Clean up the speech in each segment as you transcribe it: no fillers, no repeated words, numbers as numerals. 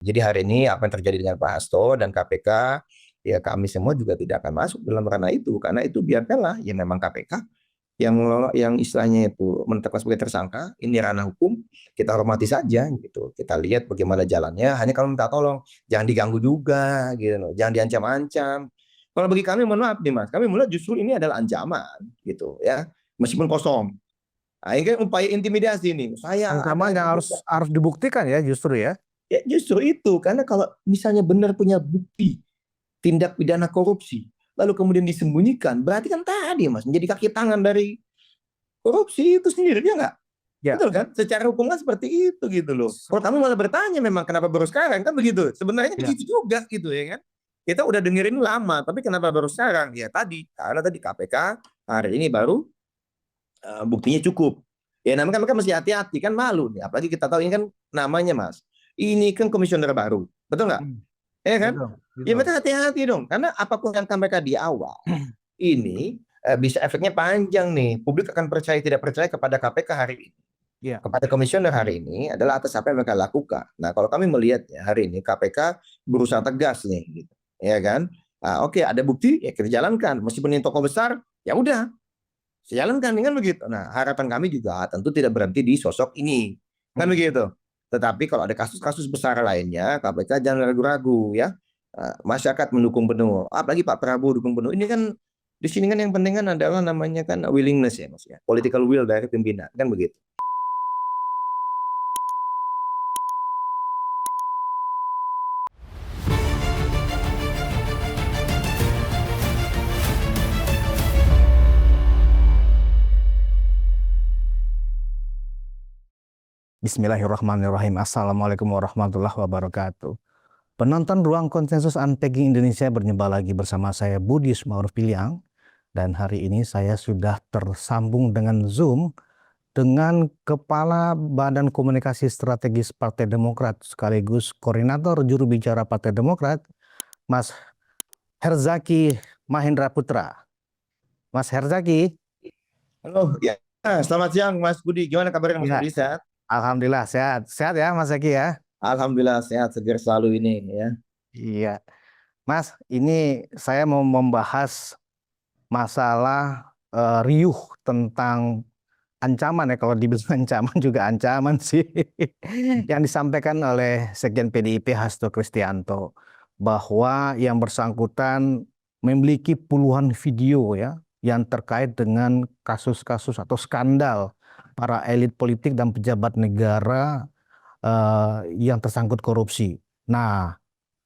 Jadi hari ini apa yang terjadi dengan Pak Hasto dan KPK, ya kami semua juga tidak akan masuk dalam ranah itu, karena itu biarkanlah ya memang KPK yang istilahnya itu menetapkan sebagai tersangka, ini ranah hukum, kita hormati saja gitu. Kita lihat bagaimana jalannya. Hanya kalau minta tolong jangan diganggu juga gitu loh, jangan diancam-ancam. Kalau bagi kami mohon maaf nih Mas, kami melihat justru ini adalah ancaman gitu ya, meskipun kosong. Nah, ini kan upaya intimidasi nih. Saya Ancaman ada yang harus harus dibuktikan ya justru ya. ya justru itu, karena kalau misalnya benar punya bukti tindak pidana korupsi, lalu kemudian disembunyikan, berarti kan tadi Mas menjadi kaki tangan dari korupsi itu sendiri, ya nggak? Ya. Betul kan? Secara hukum kan seperti itu gitu loh. Kalau kami malah bertanya memang kenapa baru sekarang kan begitu. Sebenarnya Ya. begitu juga gitu ya kan. Kita udah dengerin lama, tapi kenapa baru sekarang? Ya tadi, karena tadi KPK hari ini baru buktinya cukup. Ya namanya kan mesti hati-hati kan, malu nih. Apalagi kita tahu ini kan namanya Mas. Ini kan komisioner baru. Betul nggak? Hmm. Ya kan? Betul, Ya betul. mereka hati-hati dong. Karena apapun yang KPK di awal, ini bisa efeknya panjang nih. Publik akan percaya tidak percaya kepada KPK hari ini, Ya. kepada komisioner hari ini adalah atas apa yang mereka lakukan. Nah, kalau kami melihat ya, hari ini KPK berusaha tegas nih, gitu, ya kan? Nah, oke, ada bukti ya kita jalankan. Meskipun ini tokoh besar, ya udah, saya jalankan dengan begitu. Nah, harapan kami juga tentu tidak berhenti di sosok ini, kan Hmm. begitu. Tetapi kalau ada kasus-kasus besar lainnya, KPK jangan ragu-ragu ya. Masyarakat mendukung penuh, apalagi Pak Prabowo dukung penuh. Ini kan di sini kan yang penting kan adalah namanya kan willingness ya, Mas ya. Political will dari pimpinan, kan begitu. Bismillahirrahmanirrahim. Assalamualaikum warahmatullahi wabarakatuh. Penonton Ruang Konsensus Unpacking Indonesia berjumpa lagi bersama saya Budi Sumauruf Piliang. Dan hari ini saya sudah tersambung dengan Zoom dengan Kepala Badan Komunikasi Strategis Partai Demokrat sekaligus Koordinator Juru Bicara Partai Demokrat, Mas Herzaki Mahendra Putra. Mas Herzaki. Halo, ya. Selamat siang Mas Budi. Gimana kabarnya Mas Ya, Budi? Sehat? alhamdulillah sehat. Sehat ya Mas Zaki ya? Alhamdulillah sehat, segar selalu ini ya. Iya. Mas, ini saya mau membahas masalah riuh tentang ancaman ya, kalau dibilang ancaman juga ancaman sih, yang disampaikan oleh Sekjen PDIP Hasto Kristianto, bahwa yang bersangkutan memiliki puluhan video ya yang terkait dengan kasus-kasus atau skandal para elit politik dan pejabat negara yang tersangkut korupsi. Nah,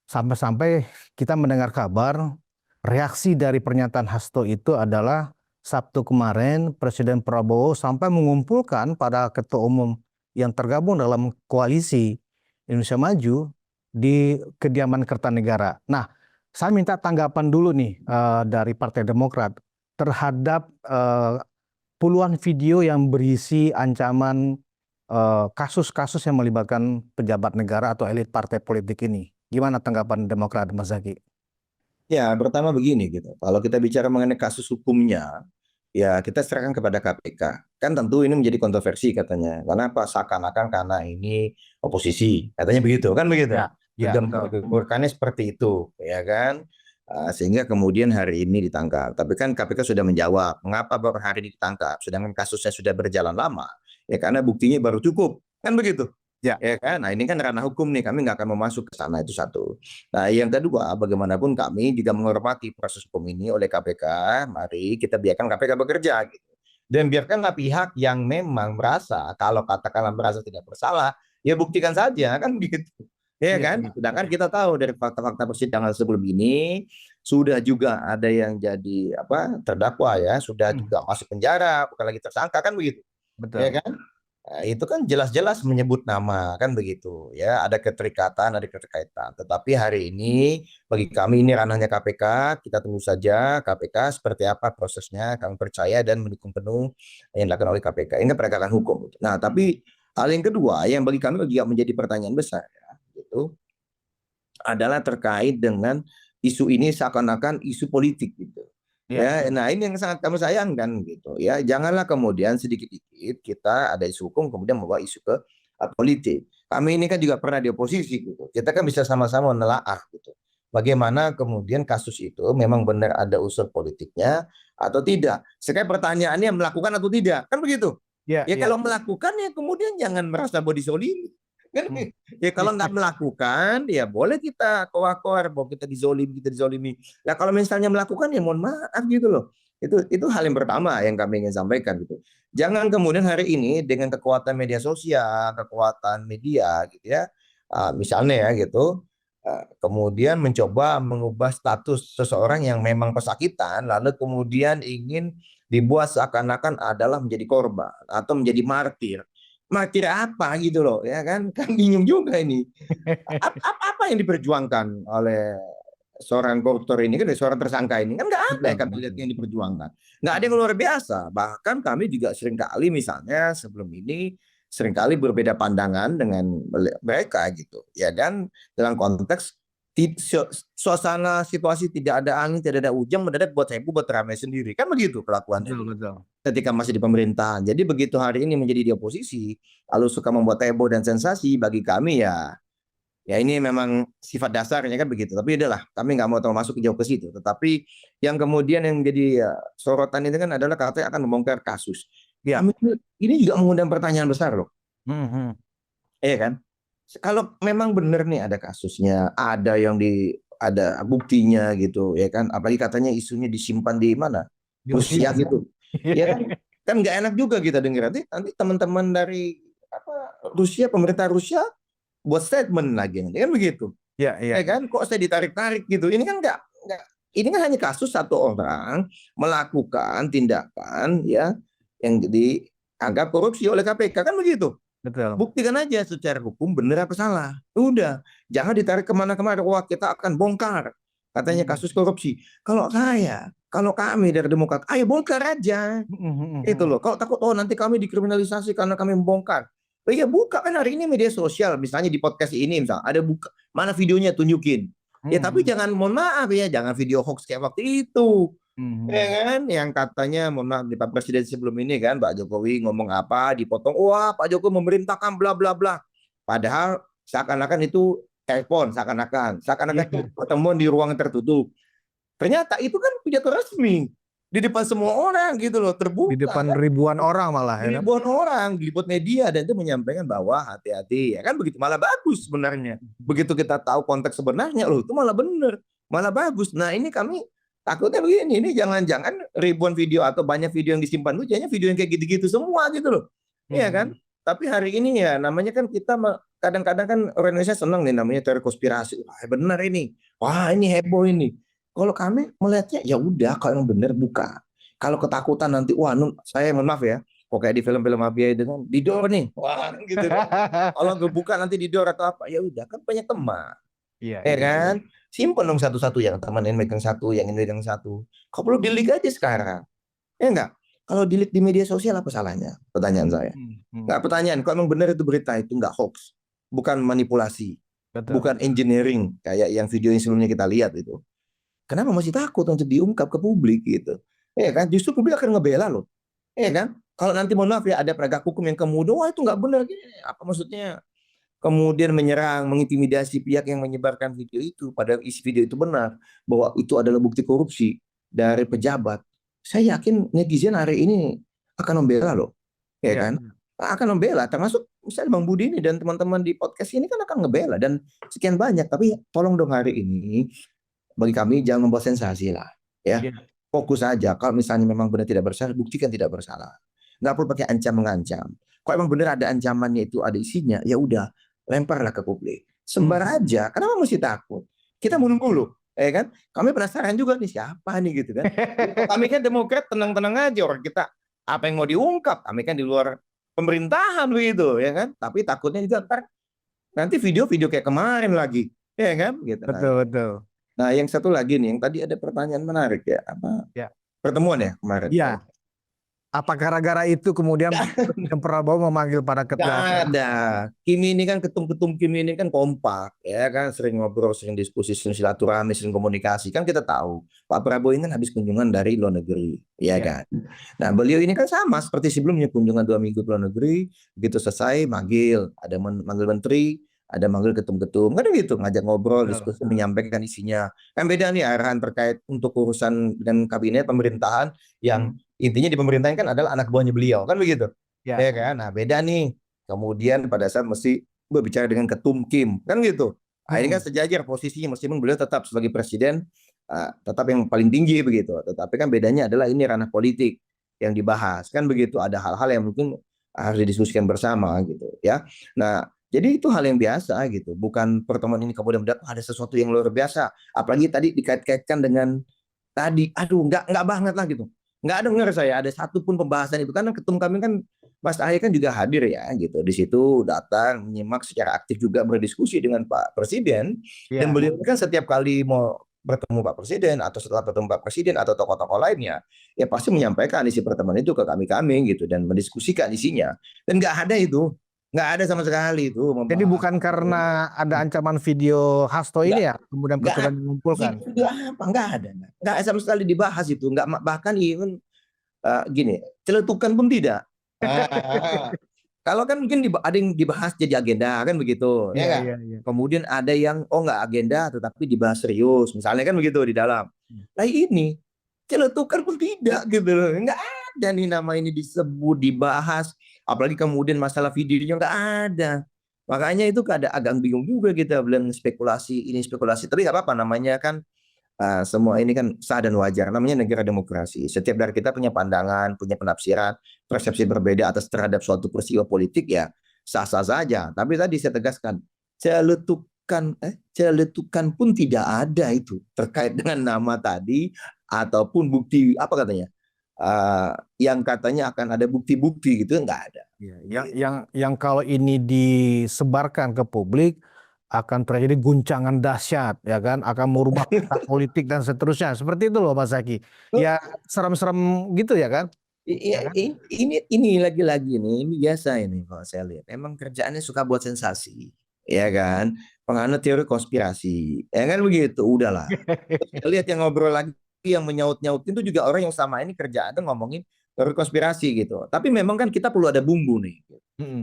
sampai-sampai kita mendengar kabar reaksi dari pernyataan Hasto itu adalah Sabtu kemarin Presiden Prabowo sampai mengumpulkan para ketua umum yang tergabung dalam koalisi Indonesia Maju di kediaman Kertanegara. Nah, saya minta tanggapan dulu nih dari Partai Demokrat terhadap puluhan video yang berisi ancaman kasus-kasus yang melibatkan pejabat negara atau elit partai politik ini. Gimana tanggapan Demokrat, Mas Zaki? Ya, pertama begini gitu. Kalau kita bicara mengenai kasus hukumnya, ya kita serahkan kepada KPK. Kan tentu ini menjadi kontroversi katanya. Karena apa? Seakan-akan karena ini oposisi. Katanya begitu, kan begitu. Ya, ya, betul. Gembar-gemborkannya seperti itu, ya kan? Sehingga kemudian hari ini ditangkap. Tapi kan KPK sudah menjawab, mengapa baru hari ini ditangkap? Sedangkan kasusnya sudah berjalan lama. Ya karena buktinya baru cukup. Kan begitu. Ya, Ya kan? Nah ini kan ranah hukum nih, kami nggak akan mau masuk ke sana, itu satu. Nah yang kedua, bagaimanapun kami juga menghormati proses hukum ini oleh KPK, mari kita biarkan KPK bekerja gitu. Dan biarkanlah pihak yang memang merasa, kalau katakanlah merasa tidak bersalah, ya buktikan saja, kan begitu. Ya iya, kan? iya. Sedangkan kita tahu dari fakta-fakta persidangan sebelum ini, sudah juga ada yang jadi apa terdakwa ya, sudah Hmm, juga masuk penjara, bukan lagi tersangka, kan begitu. Ya betul. kan? Nah, itu kan jelas-jelas menyebut nama kan begitu ya, ada keterikatan, ada keterkaitan. Tetapi hari ini bagi kami ini ranahnya KPK, kita tunggu saja KPK seperti apa prosesnya. Kami percaya dan mendukung penuh yang dilakukan oleh KPK. Ini penegakan hukum. Nah, tapi hal yang kedua yang bagi kami juga menjadi pertanyaan besar ya, gitu, adalah terkait dengan isu ini seakan-akan isu politik gitu. Iya, Ya, nah ini yang sangat kami sayangkan gitu ya. Janganlah kemudian sedikit-sedikit kita ada isu hukum kemudian membawa isu ke politik. kami ini kan juga pernah di oposisi gitu. Kita kan bisa sama-sama menelaah gitu. Bagaimana kemudian kasus itu memang benar ada unsur politiknya atau tidak. Sekarang pertanyaannya melakukan atau tidak, kan begitu. Ya, Ya ya. kalau melakukan ya kemudian jangan merasa body zolimi. Kan? Hmm. Ya kalau nggak melakukan ya boleh kita koar-koar bahwa kita dizolimi. Nah kalau misalnya melakukan ya mohon maaf gitu loh. Itu hal yang pertama yang kami ingin sampaikan gitu. Jangan kemudian hari ini dengan kekuatan media sosial, kekuatan media gitu ya. Misalnya ya gitu. Kemudian mencoba mengubah status seseorang yang memang pesakitan lalu kemudian ingin dibuat seakan-akan adalah menjadi korban atau menjadi martir. Martir apa gitu loh, ya kan? Kan bingung juga ini. Apa yang diperjuangkan oleh seorang koruptor ini kan, seorang tersangka ini kan nggak ada Betul, yang kami lihat betul. yang diperjuangkan, nggak ada yang luar biasa. Bahkan kami juga seringkali misalnya sebelum ini seringkali berbeda pandangan dengan mereka gitu ya, dan dalam konteks suasana situasi tidak ada angin tidak ada hujan mendadak buat heboh buat ramai sendiri kan begitu kelakuannya Betul, dulu betul. ketika masih di pemerintahan. Jadi begitu hari ini menjadi di oposisi lalu suka membuat heboh dan sensasi, bagi kami ya ya ini memang sifat dasarnya kan begitu. Tapi udahlah, kami nggak mau terlalu masuk jauh ke situ. Tetapi yang kemudian yang jadi sorotan itu kan adalah katanya akan membongkar kasus. Ya. Kami ini juga mengundang pertanyaan besar loh. Hmm. Iya kan? Kalau memang benar nih ada kasusnya, ada yang ada buktinya gitu, ya kan? Apalagi katanya isunya disimpan di mana? Di Rusia Rusia. gitu. Ya kan? Kan nggak enak juga kita dengar nanti teman-teman dari Rusia, pemerintah Rusia buat statement lagi nanti kan begitu. Ya, ya. Ya kan? Kok saya ditarik-tarik gitu? Ini kan nggak ini kan hanya kasus satu orang melakukan tindakan ya yang dianggap korupsi oleh KPK kan begitu. Betul. Buktikan aja secara hukum benar apa salah. Udah, jangan ditarik kemana-kemana. Wah kita akan bongkar katanya kasus korupsi. Kalau kami dari Demokrat, ayo bongkar aja. Itu loh. Kalau takut nanti kami dikriminalisasi karena kami membongkar. Oh iya buka kan hari ini media sosial, misalnya di podcast ini misal ada buka mana videonya tunjukin. Ya tapi jangan, mohon maaf ya, jangan video hoax kayak waktu itu. Ya kan, yang katanya mohon maaf di Pak Presiden sebelum ini kan Pak Jokowi ngomong apa dipotong, wah Pak Jokowi memerintahkan bla bla bla. Padahal seakan-akan itu telepon, seakan-akan itu pertemuan di ruang tertutup. Ternyata itu kan pidato resmi di depan semua orang gitu loh, terbuka. Di depan ribuan orang malah ya kan? Ribuan orang diliput media dan itu menyampaikan bahwa hati-hati ya kan begitu, malah bagus sebenarnya. Begitu kita tahu konteks sebenarnya loh itu malah benar, malah bagus. Nah ini kami takutnya begini, ini jangan-jangan ribuan video atau banyak video yang disimpan itu jadinya video yang kayak gitu-gitu semua gitu loh. Iya kan? Tapi hari ini ya namanya kan kita kadang-kadang kan orang Indonesia senang nih namanya teori konspirasi. Wah benar ini, wah ini heboh ini. Kalau kami melihatnya ya udah kalau yang benar buka. Kalau ketakutan nanti wah saya mohon maaf ya, kok kayak di film-film mafia itu kan didor nih, wah gitu kan. Kalau buka nanti didor atau apa ya udah kan banyak teman. Iya, Ya iya. kan? Simpen dong satu-satu, yang teman ini megang satu, yang ini megang satu. Kau perlu delete aja sekarang. Ya enggak? Kalau delete di media sosial apa salahnya? Pertanyaan saya. Enggak, pertanyaan, kalau memang benar itu berita itu enggak hoax, bukan manipulasi, Betul. bukan engineering kayak yang video yang sebelumnya kita lihat itu. Kenapa masih takut untuk diungkap ke publik gitu? Ya kan? Justru publik akan ngebela loh. Ya kan? Kalau nanti mohon maaf ya ada penegak hukum yang kemudian wah itu nggak benar gini. Apa maksudnya? Kemudian menyerang, mengintimidasi pihak yang menyebarkan video itu, padahal isi video itu benar bahwa itu adalah bukti korupsi dari pejabat. Saya yakin netizen hari ini akan membela loh, ya kan? Akan membela, termasuk misalnya Bang Budi ini dan teman-teman di podcast ini kan akan ngebela dan sekian banyak. Tapi tolong dong hari ini bagi kami jangan membuat sensasi lah, ya. Fokus aja. Kalau misalnya memang benar tidak bersalah, buktikan tidak bersalah. Nggak perlu pakai ancam mengancam. Kalau emang benar ada ancamannya itu ada isinya, ya udah lemparlah ke publik. Sebar aja. Kenapa mesti takut? Kita menunggu loh, ya kan? Kami penasaran juga nih siapa nih gitu kan. Kami kan Demokrat tenang-tenang aja, orang kita apa yang mau diungkap? Kami kan di luar pemerintahan begitu, ya kan? Tapi takutnya juga ntar nanti video-video kayak kemarin lagi, ya kan? Gitu. Betul, betul. Nah, yang satu lagi nih, yang tadi ada pertanyaan menarik ya, apa? Ya. Pertemuan ya kemarin. Iya. Apa gara-gara itu kemudian Presiden Prabowo memanggil para Nggak ketua? ada. Kimi ini kan ketum-ketum Kimi ini kan kompak, ya kan sering ngobrol, sering diskusi, sering silaturahmi, sering komunikasi. Kan kita tahu Pak Prabowo ini kan habis kunjungan dari luar negeri, ya Ya. kan. Nah beliau ini kan sama seperti sebelumnya kunjungan 2 minggu ke luar negeri, begitu selesai manggil, ada manggil menteri, ada manggil ketum-ketum, kan gitu ngajak ngobrol, Betul. diskusi, menyampaikan isinya. Kan beda nih arahan terkait untuk urusan dan kabinet pemerintahan yang intinya di pemerintahan kan adalah anak buahnya beliau, kan begitu. Ya. Ya kan? Nah, beda nih. Kemudian pada saat mesti berbicara dengan Ketum Kim, kan gitu. Nah, ini kan Mm-mm. sejajar posisinya meskipun beliau tetap sebagai presiden, tetap yang paling tinggi begitu. Tetapi kan bedanya adalah ini ranah politik yang dibahas, kan begitu. Ada hal-hal yang mungkin harus didiskusikan bersama gitu ya. Nah, jadi itu hal yang biasa gitu. Bukan pertemuan ini kemudian mendapat ada sesuatu yang luar biasa. Apalagi tadi dikait-kaitkan dengan tadi, aduh nggak banget lah gitu. Nggak dengar saya ada satupun pembahasan itu karena ketum kami kan Mas Ahy kan juga hadir ya gitu di situ datang menyimak secara aktif juga berdiskusi dengan Pak Presiden dan Ya. beliau kan setiap kali mau bertemu Pak Presiden atau setelah bertemu Pak Presiden atau tokoh-tokoh lainnya ya pasti menyampaikan isi pertemuan itu ke kami gitu dan mendiskusikan isinya dan nggak ada sama sekali itu Jadi membahas bukan karena ada ancaman video Hasto nggak ini ya, kemudian nggak kemudian mengumpulkan. itu apa nggak sama sekali dibahas itu nggak bahkan even gini celetukan pun tidak. Kalau kan mungkin ada yang dibahas jadi agenda kan begitu, ya Iya, nggak? iya, iya. Kemudian ada yang oh nggak agenda tetapi dibahas serius, misalnya kan begitu di dalam. Nah ini celetukan pun tidak gitu loh, nggak ada nih nama ini disebut dibahas, apalagi kemudian masalah videonya nggak ada. Makanya itu agak bingung juga kita bilang spekulasi ini spekulasi, tapi nggak apa-apa namanya kan semua ini kan sah dan wajar. Namanya negara demokrasi. Setiap dari kita punya pandangan, punya penafsiran, persepsi berbeda atas terhadap suatu peristiwa politik ya sah-sah saja. Tapi tadi saya tegaskan, celetukan pun tidak ada itu terkait dengan nama tadi ataupun bukti apa katanya, yang katanya akan ada bukti-bukti gitu nggak ada. Iya, yang kalau ini disebarkan ke publik akan terjadi guncangan dahsyat, ya kan, akan merubah peta politik dan seterusnya. Seperti itu loh Mas Zaki. Ya serem-serem gitu ya kan? Ya kan? Ini lagi-lagi nih, ini biasa ini kalau saya lihat. Emang kerjaannya suka buat sensasi, ya kan? Penganut teori konspirasi, ya kan begitu. Udahlah. Saya lihat yang ngobrol lagi, yang menyaut-nyautin itu juga orang yang sama ini kerjaannya ngomongin teori konspirasi gitu. Tapi memang kan kita perlu ada bumbu nih.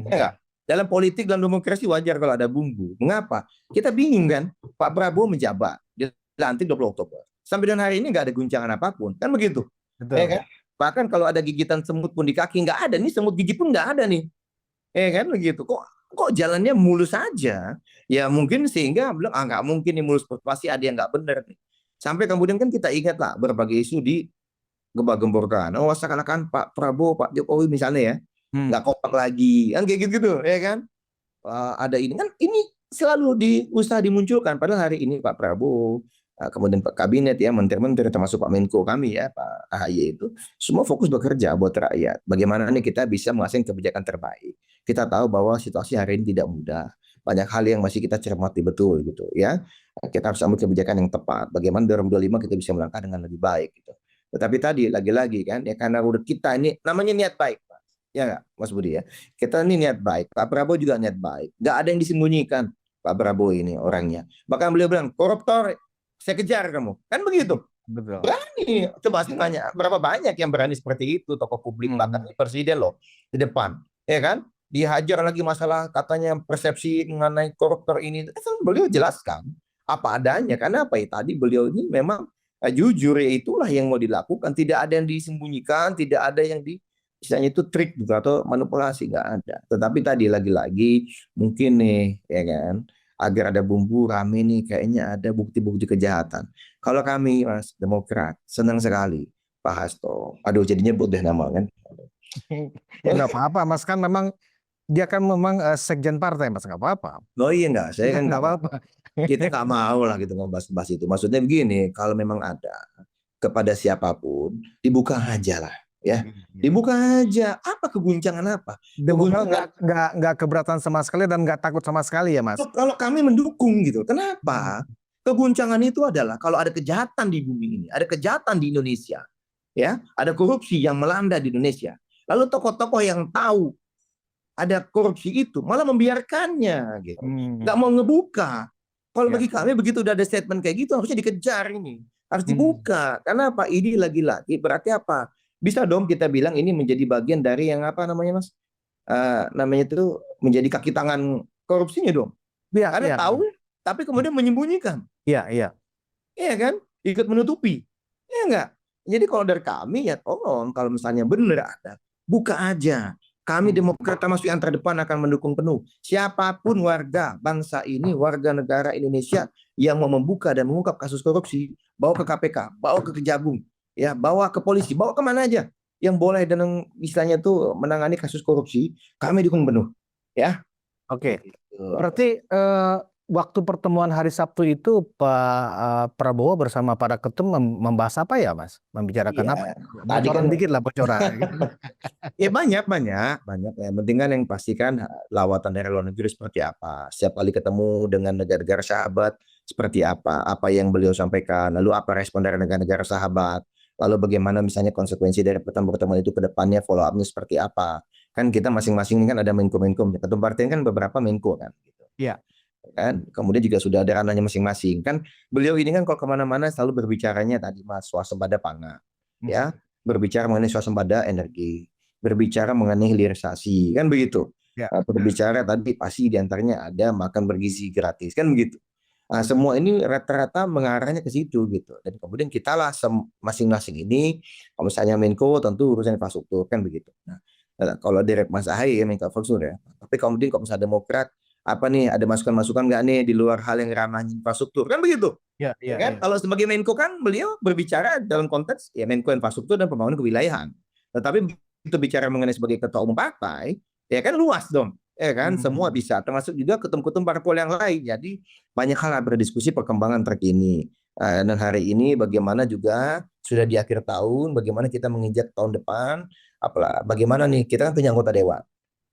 Ya nggak? Dalam politik, dalam demokrasi wajar kalau ada bumbu. Mengapa? Kita bingung kan? Pak Prabowo menjabat, dilantik 20 Oktober. Sampai dengan hari ini nggak ada guncangan apapun. Kan begitu? Ya Betul. kan? Bahkan kalau ada gigitan semut pun di kaki nggak ada nih, semut gigit pun nggak ada nih, ya kan begitu. Kok jalannya mulus saja? Ya mungkin sehingga bilang nggak mungkin nih mulus, pasti ada yang nggak benar nih. Sampai kemudian kan kita ingat lah berbagai isu di gembar-gemborkan. Oh seakan-akan Pak Prabowo, Pak Jokowi misalnya ya Hmm. nggak kompak lagi, kan kayak gitu, ya kan? Ada ini kan ini selalu diusaha dimunculkan padahal hari ini Pak Prabowo kemudian Pak Kabinet ya menteri-menteri termasuk Pak Menko kami ya Pak AHY itu semua fokus bekerja buat rakyat bagaimana nih kita bisa menghasilkan kebijakan terbaik kita tahu bahwa situasi hari ini tidak mudah banyak hal yang masih kita cermati betul gitu ya kita harus ambil kebijakan yang tepat bagaimana 2025 kita bisa melangkah dengan lebih baik gitu tetapi tadi lagi-lagi kan ya karena udah kita ini namanya niat baik ya nggak Mas Budi ya kita ini niat baik Pak Prabowo juga niat baik nggak ada yang disembunyikan Pak Prabowo ini orangnya bahkan beliau bilang koruptor saya kejar kamu kan begitu Betul. berani coba tanya berapa banyak yang berani seperti itu tokoh publik bahkan presiden loh di depan ya kan dihajar lagi masalah katanya persepsi mengenai koruptor ini kan beliau jelaskan apa adanya karena apa ya tadi beliau ini memang jujur ya itulah yang mau dilakukan tidak ada yang disembunyikan tidak ada yang di misalnya itu trik gitu atau manipulasi nggak ada. Tetapi tadi lagi-lagi mungkin nih ya kan agar ada bumbu rame nih kayaknya ada bukti-bukti kejahatan. Kalau kami Mas Demokrat senang sekali Pak Hasto. Aduh jadinya deh nama kan. Ya nggak apa-apa Mas, kan memang dia kan memang sekjen partai Mas, nggak apa-apa. Oh iya nggak, saya kan Nggak nggak mau. apa-apa. Kita nggak mau lah gitu ngebahas-bahas itu. Maksudnya begini, kalau memang ada kepada siapapun dibuka aja lah ya dibuka aja apa keguncangan apa Demokrat keguncangan nggak keberatan sama sekali dan nggak takut sama sekali ya Mas. kalau kami mendukung gitu. Kenapa? Keguncangan itu adalah kalau ada kejahatan di bumi ini, ada kejahatan di Indonesia, ya, ada korupsi yang melanda di Indonesia. Lalu tokoh-tokoh yang tahu ada korupsi itu malah membiarkannya gitu. Nggak mau ngebuka. Kalau Ya. bagi kami begitu udah ada statement kayak gitu harusnya dikejar ini. Harus Hmm. dibuka. Karena apa? Ini lagi-lagi berarti apa? Bisa dong kita bilang ini menjadi bagian dari yang apa namanya Mas? Namanya itu menjadi kaki tangan korupsinya dong. Iya, Karena iya, tahu tapi kemudian menyembunyikan. iya, iya. Iya kan? Ikut menutupi. Iya enggak? Jadi kalau dari kami ya tolong kalau misalnya benar ada, buka aja. Kami Demokrat termasuk yang terdepan akan mendukung penuh. Siapapun warga bangsa ini, warga negara Indonesia yang mau membuka dan mengungkap kasus korupsi, bawa ke KPK, bawa ke Kejagung, ya, bawa ke polisi, bawa kemana aja yang boleh dan yang misalnya tuh menangani kasus korupsi, kami dukung penuh. Ya. Oke. Gitu. Berarti waktu pertemuan hari Sabtu itu Pak Prabowo bersama para ketum membahas apa ya, Mas? Membicarakan apa? Iya. Tadi kan Bocoran dikit lah, bocoran. ya banyak. Yang penting kan yang pastikan lawatan dari luar negeri seperti apa. Setiap kali ketemu dengan negara-negara sahabat seperti apa yang beliau sampaikan, lalu apa respon dari negara-negara sahabat, lalu bagaimana misalnya konsekuensi dari pertemuan-pertemuan itu ke depannya, follow up-nya seperti apa. Kan kita masing-masing kan ada menko-menko, ketum partai kan beberapa menko kan. Gitu. Iya. Kan kemudian juga sudah ada ranahnya masing-masing kan beliau ini kan kalau kemana-mana selalu berbicaranya tadi Mas swasembada pangan ya berbicara mengenai swasembada energi berbicara mengenai hilirisasi kan begitu. Ya. Berbicara tadi pasti diantaranya ada makan bergizi gratis kan begitu. Nah, semua ini rata-rata mengarahnya ke situ gitu dan kemudian kita lah masing-masing ini kalau misalnya Menko tentu urusan infrastruktur kan begitu. Nah, kalau direct Mas Ahaye ya Menko infrastruktur ya tapi kemudian kalau misalnya Demokrat apa nih ada masukan-masukan nggak nih di luar hal yang ranahnya infrastruktur kan begitu Ya, ya ya, kan ya. kalau sebagai Menko kan beliau berbicara dalam konteks ya Menko infrastruktur dan pembangunan kewilayahan tetapi itu bicara mengenai sebagai ketua umum partai ya kan luas dong ya kan semua bisa termasuk juga ketum-ketum parpol yang lain jadi banyak hal berdiskusi perkembangan terkini dan hari ini bagaimana juga sudah di akhir tahun bagaimana kita menginjak tahun depan apalah bagaimana nih kita kan punya anggota dewan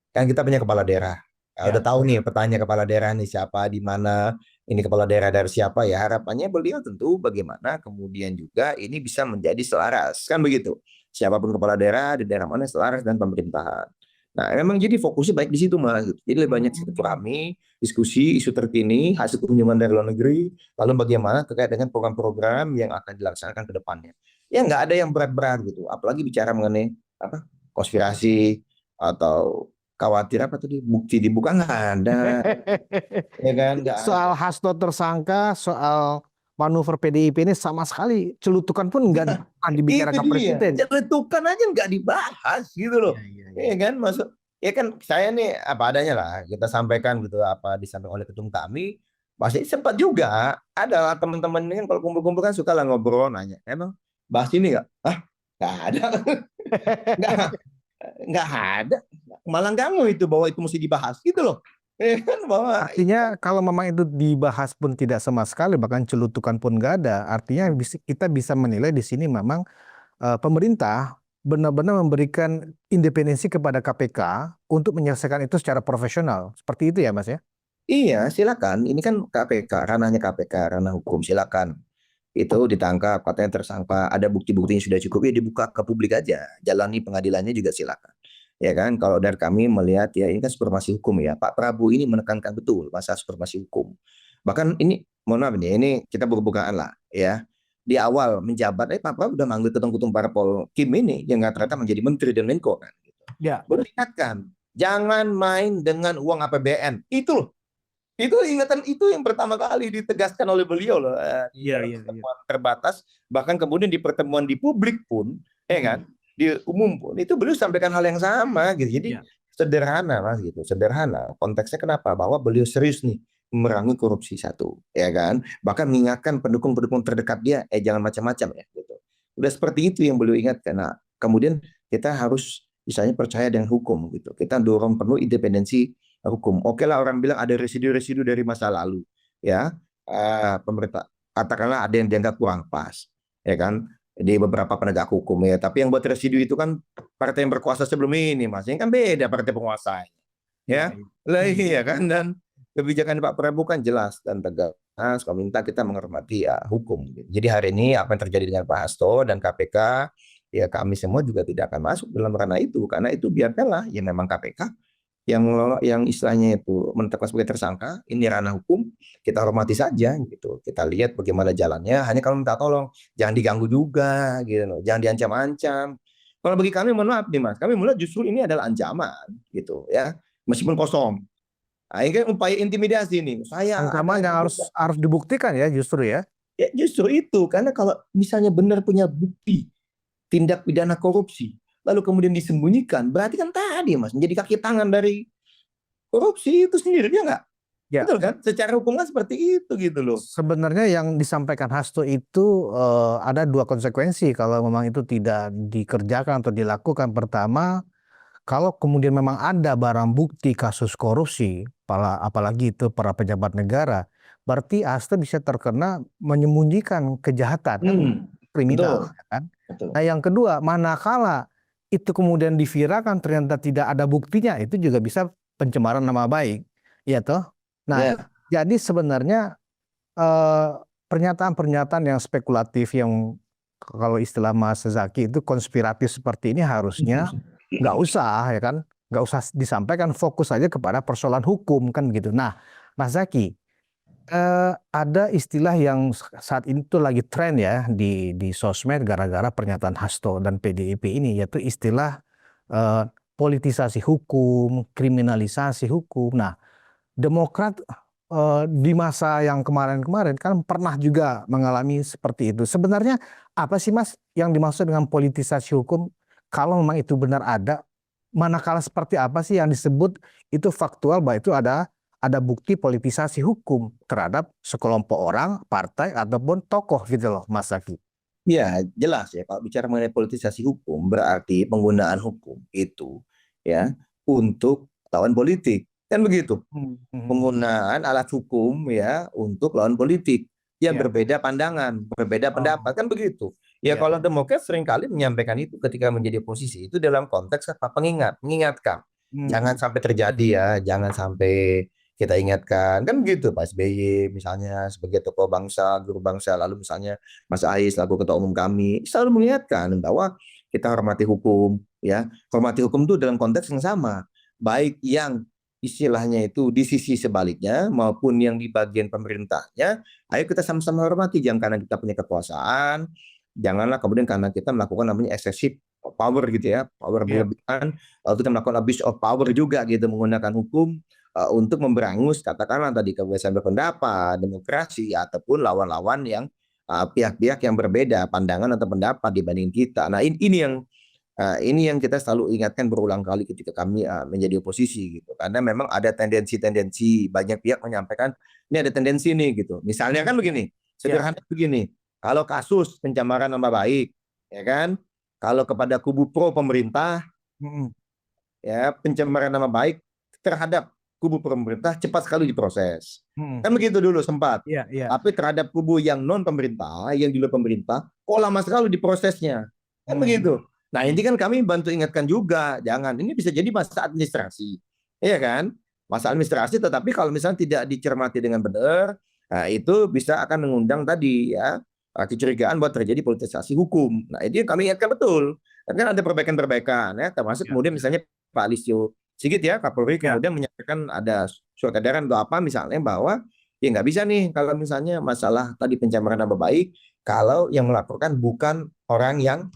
kan kita punya kepala daerah. Udah Ya. tahu nih petanya kepala daerah nih siapa di mana ini kepala daerah dari siapa ya harapannya beliau tentu bagaimana kemudian juga ini bisa menjadi selaras kan begitu siapapun kepala daerah di daerah mana selaras dan pemerintahan. Nah memang jadi fokusnya baik di situ mas. Jadi lebih banyak silaturahmi, diskusi isu terkini, hasil kunjungan dari luar negeri, lalu bagaimana terkait dengan program-program yang akan dilaksanakan ke depannya. Ya nggak ada yang berat-berat gitu, apalagi bicara mengenai apa konspirasi atau khawatir apa tadi bukti dibuka nggak ada ya kan nggak ada Soal Hasto tersangka, soal manuver PDIP ini sama sekali celutukan pun nggak akan itu dibicarakan dia presiden. celutukan aja nggak dibahas gitu loh Iya, ya kan masuk ya kan saya nih apa adanya lah kita sampaikan gitu apa disampaikan oleh ketum kami pasti sempat juga ada teman-teman ini kan kalau kumpul-kumpul kan suka lah ngobrol nanya emang bahas ini nggak ada nggak nggak ada malah nggak mau itu bahwa itu mesti dibahas gitu loh ya kan bahwa Artinya kalau memang itu dibahas pun tidak sama sekali, bahkan celutukan pun nggak ada. Artinya kita bisa menilai di sini memang pemerintah benar-benar memberikan independensi kepada KPK untuk menyelesaikan itu secara profesional. Seperti itu ya, Mas ya? iya silakan ini kan KPK ranahnya KPK ranah hukum silakan itu ditangkap katanya tersangka ada bukti-bukti yang sudah cukup ya dibuka ke publik aja jalani pengadilannya juga silakan ya kan kalau dari kami melihat ya ini kan supremasi hukum ya Pak Prabowo ini menekankan betul masalah supremasi hukum bahkan ini mohon maaf nih ini kita buka-bukaan lah ya di awal menjabat Pak Prabowo udah manggil ketum-ketum parpol Kim ini yang nggak ternyata menjadi menteri dan menko kan gitu. Ya. Beringatkan jangan main dengan uang APBN itu loh itu ingatan itu yang pertama kali ditegaskan oleh beliau loh di Iya, dalam iya, iya. pertemuan terbatas bahkan kemudian di pertemuan di publik pun ya kan di umum pun itu beliau sampaikan hal yang sama gitu jadi Ya. sederhana mas gitu sederhana konteksnya kenapa bahwa beliau serius nih memerangi korupsi satu ya kan bahkan mengingatkan pendukung-pendukung terdekat dia jangan macam-macam ya gitu udah seperti itu yang beliau ingatkan nah kemudian kita harus misalnya percaya dengan hukum gitu kita dorong penuh independensi hukum. Oke lah orang bilang ada residu-residu dari masa lalu, ya pemerintah katakanlah ada yang dianggap kurang pas, ya kan di beberapa penegak hukum ya. Tapi yang buat residu itu kan partai yang berkuasa sebelum ini, mas. Ini kan beda partai penguasa, ya. Lah iya kan dan kebijakan Pak Prabowo kan jelas dan tegas. Kami minta kita menghormati ya hukum. Jadi hari ini apa yang terjadi dengan Pak Hasto dan KPK ya kami semua juga tidak akan masuk dalam ranah itu, karena itu biarkanlah ya memang KPK yang istilahnya itu menetapkan sebagai tersangka, ini ranah hukum, kita hormati saja gitu. Kita lihat bagaimana jalannya. Hanya kalau minta tolong jangan diganggu juga gitu loh, jangan diancam-ancam. Kalau bagi kami mohon maaf nih Mas, kami melihat justru ini adalah ancaman gitu ya, meskipun kosong. Nah, ini kan upaya intimidasi nih. Saya Ancaman ada yang harus dibuktikan ya justru ya. ya justru itu, karena kalau misalnya benar punya bukti tindak pidana korupsi, lalu kemudian disembunyikan, berarti kan tadi Mas menjadi kaki tangan dari korupsi itu sendiri, ya nggak? Ya, Betul kan? Secara hukum kan seperti itu gitu loh. sebenarnya yang disampaikan Hasto itu ada dua konsekuensi kalau memang itu tidak dikerjakan atau dilakukan. Pertama, kalau kemudian memang ada barang bukti kasus korupsi, apalagi itu para pejabat negara, berarti Hasto bisa terkena menyembunyikan kejahatan, kan kriminal, Betul, ya kan? betul. Nah, yang kedua, manakala itu kemudian diviralkan ternyata tidak ada buktinya, itu juga bisa pencemaran nama baik, ya toh. Nah, Ya. jadi sebenarnya eh, pernyataan-pernyataan yang spekulatif yang kalau istilah Mas Zaki itu konspiratif seperti ini harusnya nggak usah, ya kan, nggak usah disampaikan, fokus aja kepada persoalan hukum kan gitu. Nah, Mas Zaki, ada istilah yang saat ini tuh lagi tren ya di sosmed gara-gara pernyataan Hasto dan PDIP ini, yaitu istilah politisasi hukum, kriminalisasi hukum. Nah, Demokrat di masa yang kemarin-kemarin kan pernah juga mengalami seperti itu. Sebenarnya apa sih Mas yang dimaksud dengan politisasi hukum? Kalau memang itu benar ada, manakala seperti apa sih yang disebut itu faktual bahwa itu ada bukti politisasi hukum terhadap sekelompok orang, partai ataupun tokoh gitu loh, Mas Zaki. Ya, jelas ya kalau bicara mengenai politisasi hukum berarti penggunaan hukum itu ya untuk lawan politik. Kan begitu. Penggunaan alat hukum ya untuk lawan politik. Ya Ya. berbeda pandangan, berbeda pendapat Oh, kan begitu. Ya ya. kalau Demokrat seringkali menyampaikan itu ketika menjadi oposisi itu dalam konteks apa? Mengingatkan. Jangan sampai terjadi ya, jangan sampai kita ingatkan kan begitu Pak SBY misalnya sebagai tokoh bangsa, guru bangsa, lalu misalnya Mas Ais selaku ketua umum kami selalu mengingatkan bahwa kita hormati hukum ya. Hormati hukum itu dalam konteks yang sama. Baik yang istilahnya itu di sisi sebaliknya maupun yang di bagian pemerintahnya, ayo kita sama-sama hormati, jangan karena kita punya kekuasaan, janganlah kemudian karena kita melakukan namanya excessive power gitu ya, power Ya. berlebihan, lalu kita melakukan abuse of power juga gitu menggunakan hukum untuk memberangus katakanlah tadi kebebasan berpendapat, demokrasi ataupun lawan-lawan yang pihak-pihak yang berbeda pandangan atau pendapat dibanding kita. Nah, ini yang kita selalu ingatkan berulang kali ketika kami menjadi oposisi gitu. Karena memang ada tendensi-tendensi banyak pihak menyampaikan ini ada tendensi nih gitu. Misalnya kan begini, Ya. sederhana begini. Kalau kasus pencemaran nama baik, ya kan? Kalau kepada kubu pro pemerintah, Mm-mm. ya pencemaran nama baik terhadap kubu pemerintah cepat sekali diproses. Mm-mm. Kan begitu dulu sempat. Ya, ya. Tapi terhadap kubu yang non pemerintah, yang di luar pemerintah, kok lama sekali diprosesnya. Kan Mm. begitu. Nah, ini kan kami bantu ingatkan juga, jangan ini bisa jadi masa administrasi. Iya kan? Masa administrasi tetapi kalau misalnya tidak dicermati dengan benar, nah itu bisa akan mengundang tadi ya kecurigaan bahwa terjadi politisasi hukum. Nah, itu yang kami ingatkan betul. Kan ada perbaikan-perbaikan ya, termasuk Ya, kemudian misalnya Pak Listio Sigit ya, Kapolri ya. kemudian menyampaikan ada surat edaran atau apa misalnya bahwa ya nggak bisa nih kalau misalnya masalah tadi pencemaran nama baik kalau yang melaporkan bukan orang yang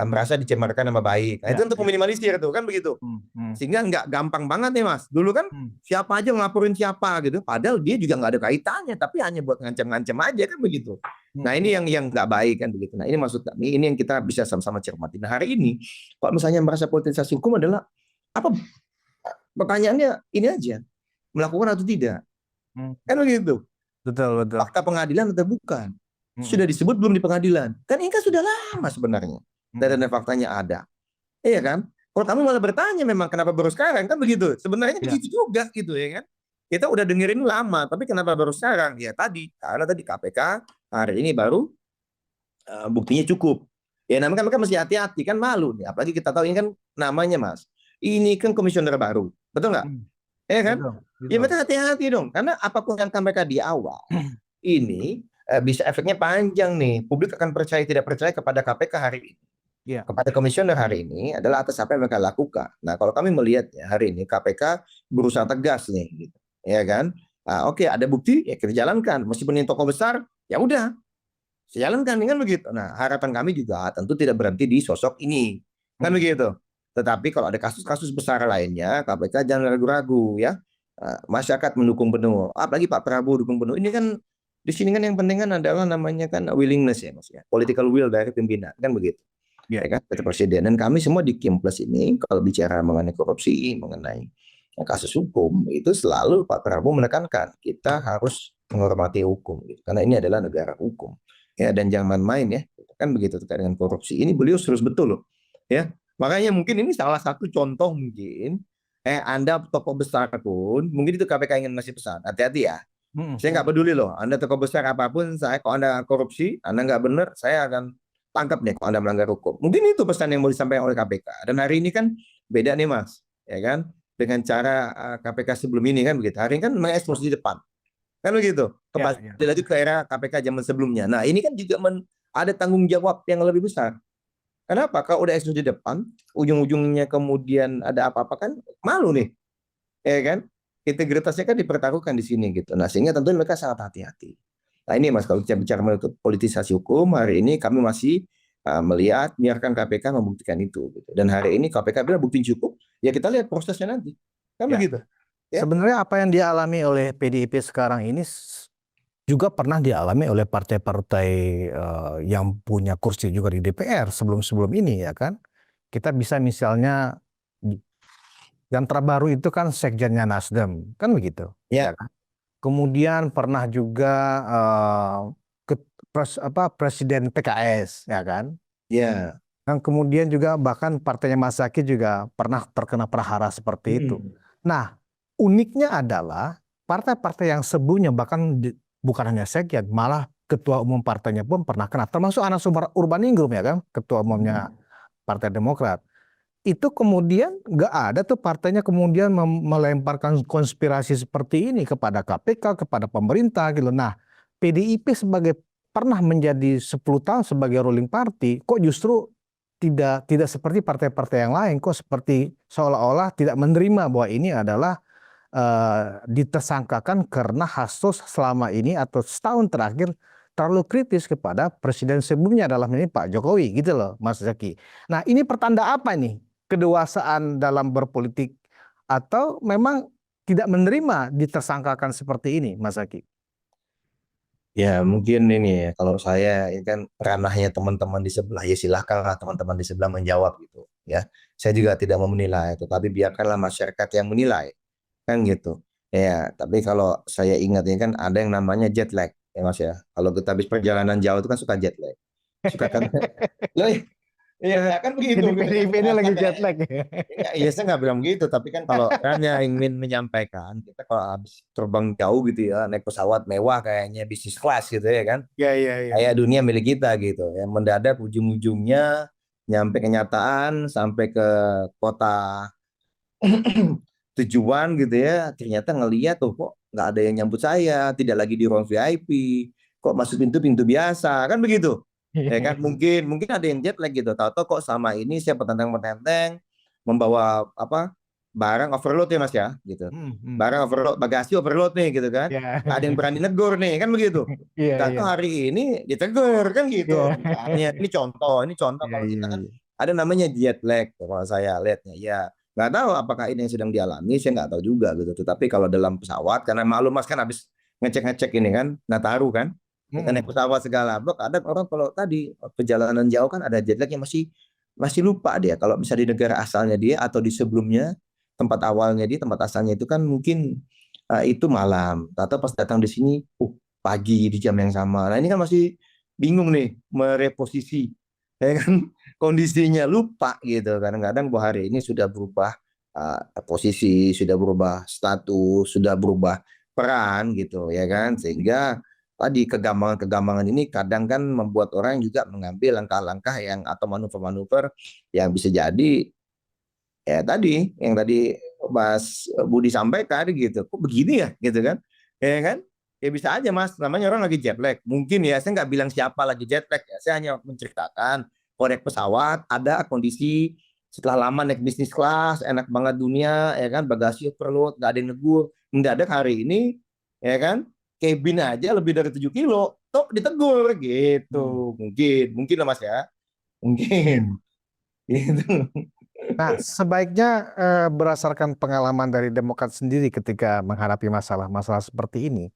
merasa dicemarkan nama baik. Nah, itu Ya, untuk ya. meminimalisir tuh kan begitu. Mm. Sehingga nggak gampang banget nih Mas. Dulu kan Mm. siapa aja ngelaporin siapa gitu. Padahal dia juga nggak ada kaitannya, tapi hanya buat ngancam-ngancam aja kan begitu. Nah Mm. ini yang nggak baik kan begitu. Nah ini maksud kami, ini yang kita bisa sama-sama cermati. Nah hari ini, kalau misalnya merasa politisasi hukum adalah apa? Pertanyaannya ini aja, melakukan atau tidak? Mm. Kan begitu. Betul, betul. Fakta pengadilan atau bukan? Mm. Sudah disebut belum di pengadilan? Kan ini kan sudah lama sebenarnya. Dan faktanya ada. Iya kan? Kalau kamu malah bertanya memang kenapa baru sekarang kan begitu. Sebenarnya Ya. begitu juga gitu ya kan. Kita udah dengerin lama, tapi kenapa baru sekarang? Ya tadi, karena tadi KPK hari ini baru buktinya cukup. Ya namanya kan mereka mesti hati-hati kan malu nih. Apalagi kita tahu ini kan namanya Mas. Ini kan komisioner baru. Betul nggak? Mm. Ya kan? Betul, Ya betul. mereka hati-hati dong. Karena apapun yang KPK di awal ini bisa efeknya panjang nih. Publik akan percaya tidak percaya kepada KPK hari ini. Iya. kepada komisioner hari ini adalah atas apa yang mereka lakukan. Nah, kalau kami melihatnya hari ini KPK berusaha tegas nih, gitu, ya kan? Oke, ada bukti ya kita jalankan. Meskipun ini tokoh besar, ya udah, saya jalankan kan begitu. Nah, harapan kami juga tentu tidak berhenti di sosok ini, kan begitu. Tetapi kalau ada kasus-kasus besar lainnya, KPK jangan ragu-ragu ya. Masyarakat mendukung penuh, apalagi Pak Prabowo dukung penuh. Ini kan di sini kan yang penting kan adalah namanya kan willingness ya, Mas ya, political will dari pimpinan kan begitu. Iya. Ya kan, kata presiden. Dan kami semua di Kim Plus ini kalau bicara mengenai korupsi, mengenai kasus hukum, itu selalu Pak Prabowo menekankan kita harus menghormati hukum, gitu. Karena ini adalah negara hukum. Ya, dan jangan main-main ya, kan begitu terkait dengan korupsi. Ini beliau serius betul loh. Ya, makanya mungkin ini salah satu contoh mungkin. Anda tokoh besar pun, mungkin itu KPK ingin ngasih pesan. Hati-hati ya. Saya nggak peduli loh. Anda tokoh besar apapun, saya kalau Anda korupsi, Anda nggak benar, saya akan tangkap nih kalau Anda melanggar hukum. Mungkin itu pesan yang mau disampaikan oleh KPK. Dan hari ini kan beda nih Mas, ya kan? Dengan cara KPK sebelum ini kan begitu. Hari ini kan mengekspos di depan, kan begitu. Kembali lagi ke era KPK zaman sebelumnya. Nah ini kan juga ada tanggung jawab yang lebih besar. Kenapa? Kalau udah ekspos di depan, ujung-ujungnya kemudian ada apa-apa kan malu nih, ya kan? Integritasnya kan dipertaruhkan di sini gitu. Nah sehingga tentu mereka sangat hati-hati. Nah ini Mas, kalau kita bicara mengenai politisasi hukum, hari ini kami masih melihat biarkan KPK membuktikan itu. Gitu. Dan hari ini KPK bilang bukti cukup, ya kita lihat prosesnya nanti. Kan Ya. begitu. Ya. Sebenarnya apa yang dialami oleh PDIP sekarang ini juga pernah dialami oleh partai-partai yang punya kursi juga di DPR sebelum-sebelum ini ya kan. Kita bisa misalnya yang terbaru itu kan sekjennya Nasdem, kan begitu. Ya. Kan? Kemudian pernah juga presiden PKS, ya kan. Ya. Dan kemudian juga bahkan partainya Mas Zaky juga pernah terkena prahara seperti itu. Nah, uniknya adalah partai-partai yang sebelumnya bahkan bukan hanya sekjen, malah ketua umum partainya pun pernah kena, termasuk Anas Urbaningrum ya kan, ketua umumnya Partai Demokrat. Itu kemudian nggak ada tuh partainya kemudian melemparkan konspirasi seperti ini kepada KPK, kepada pemerintah gitu. Nah, PDIP pernah menjadi 10 tahun sebagai ruling party, kok justru tidak seperti partai-partai yang lain, kok seperti seolah-olah tidak menerima bahwa ini adalah ditersangkakan karena Hastos selama ini atau setahun terakhir terlalu kritis kepada presiden sebelumnya, dalam ini Pak Jokowi gitu loh Mas Zaky. Nah ini pertanda apa nih? Kedewasaan dalam berpolitik atau memang tidak menerima ditersangkakan seperti ini Mas Zaky? Ya mungkin ini ya, kalau saya ini kan ranahnya teman-teman di sebelah, ya silahkanlah teman-teman di sebelah menjawab gitu ya. Saya juga tidak mau menilai, tetapi biarkanlah masyarakat yang menilai kan gitu. Ya, tapi kalau saya ingat ini kan ada yang namanya jet lag ya Mas ya. Kalau kita habis perjalanan jauh itu kan suka jet lag. Suka kan. Loh, iya kan begitu. Jadi Gitu kan. PDIP ini lagi jet lag. Iya, saya nggak bilang gitu, tapi kan kalau hanya ingin menyampaikan, kita kalau habis terbang jauh gitu ya, naik pesawat mewah kayaknya bisnis kelas gitu ya kan, Ya, ya, ya. kayak dunia milik kita gitu ya, mendadak ujung-ujungnya nyampe kenyataan sampai ke kota tujuan gitu ya, ternyata ngeliat tuh kok nggak ada yang nyambut saya, tidak lagi di ruang VIP, kok masuk pintu biasa, kan begitu. Ya kan mungkin ada yang jet lag gitu, tahu-tahu kok sama ini saya petenteng-petenteng membawa apa barang overload ya Mas ya, gitu. Barang overload, bagasi overload nih gitu kan. Ya. Nggak ada yang berani negur nih kan begitu. Iya, Tahu iya. hari ini ditegur kan gitu. Iya. Misalnya ini contoh Iya, kalau iya, kita kan iya. ada namanya jet lag kalau saya lihatnya ya. Nggak tahu apakah ini yang sedang dialami, saya nggak tahu juga gitu. Tetapi kalau dalam pesawat, karena maklum Mas kan habis ngecek-ngecek ini kan, Nataru kan, kita naik pesawat segala. Blok ada orang kalau tadi perjalanan jauh kan ada jet lag yang masih lupa dia. Kalau bisa di negara asalnya dia atau di sebelumnya tempat awalnya dia, tempat asalnya itu kan mungkin itu malam. Atau pas datang di sini, pagi di jam yang sama. Nah ini kan masih bingung nih mereposisi, ya kan? Kondisinya lupa gitu. Kadang-kadang bahwa hari ini sudah berubah posisi, sudah berubah status, sudah berubah peran gitu ya kan. Sehingga tadi kegambangan-kegambangan ini kadang kan membuat orang juga mengambil langkah-langkah yang atau manuver-manuver yang bisa jadi ya tadi yang tadi Mas Budi sampaikan gitu. Kok begini ya gitu kan? Ya kan? Ya bisa aja Mas, namanya orang lagi jet lag. Mungkin ya saya nggak bilang siapa lagi jet lag ya. Saya hanya menceritakan mau naik pesawat, ada kondisi setelah lama naik bisnis kelas, enak banget dunia, ya kan, bagasi overload, nggak ada yang negur. Mendadak hari ini, ya kan, cabin aja lebih dari 7 kilo, tuh ditegur gitu. Mungkin lah Mas ya, mungkin. Gitu. Nah, sebaiknya berdasarkan pengalaman dari Demokrat sendiri ketika menghadapi masalah-masalah seperti ini,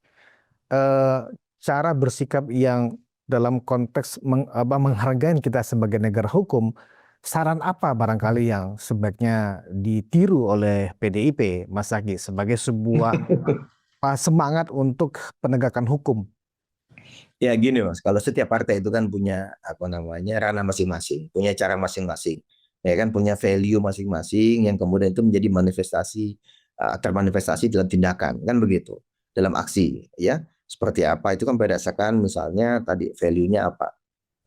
eh, cara bersikap yang dalam konteks menghargai kita sebagai negara hukum, saran apa barangkali yang sebaiknya ditiru oleh PDIP, Mas Zaki, sebagai sebuah semangat untuk penegakan hukum? Ya gini Mas, kalau setiap partai itu kan punya apa namanya ranah masing-masing, punya cara masing-masing, ya kan, punya value masing-masing yang kemudian itu menjadi manifestasi, termanifestasi dalam tindakan, kan begitu, dalam aksi, ya. Seperti apa itu kan berdasarkan misalnya tadi value-nya apa.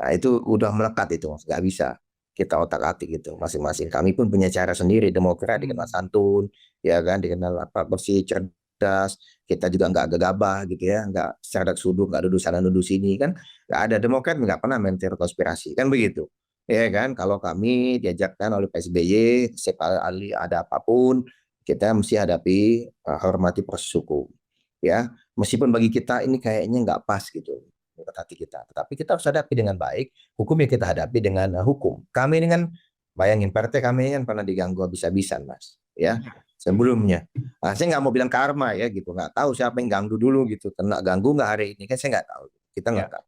Nah, itu udah melekat itu Mas, nggak bisa kita otak-atik gitu masing-masing. Kami pun punya cara sendiri. Demokrat dikenal santun, ya kan, dikenal apa bersih, cerdas. Kita juga nggak gegabah gitu ya, nggak cerdak sudut, nggak duduk sana duduk sini kan. Nggak ada Demokrat nggak pernah main teori konspirasi kan begitu. Ya kan, kalau kami diajakkan oleh Pak SBY, sekali ada apapun kita mesti hadapi, hormati proses hukum. Ya, meskipun bagi kita ini kayaknya nggak pas gitu buat hati kita. Tetapi kita harus hadapi dengan baik. Hukum yang kita hadapi dengan hukum. Kami ini kan, bayangin partai kami kan pernah diganggu habis-habisan Mas. Ya, sebelumnya. Nah, saya nggak mau bilang karma ya gitu. Nggak tahu siapa yang ganggu dulu gitu. Kena ganggu nggak hari ini kan saya nggak tahu. Kita nggak tahu.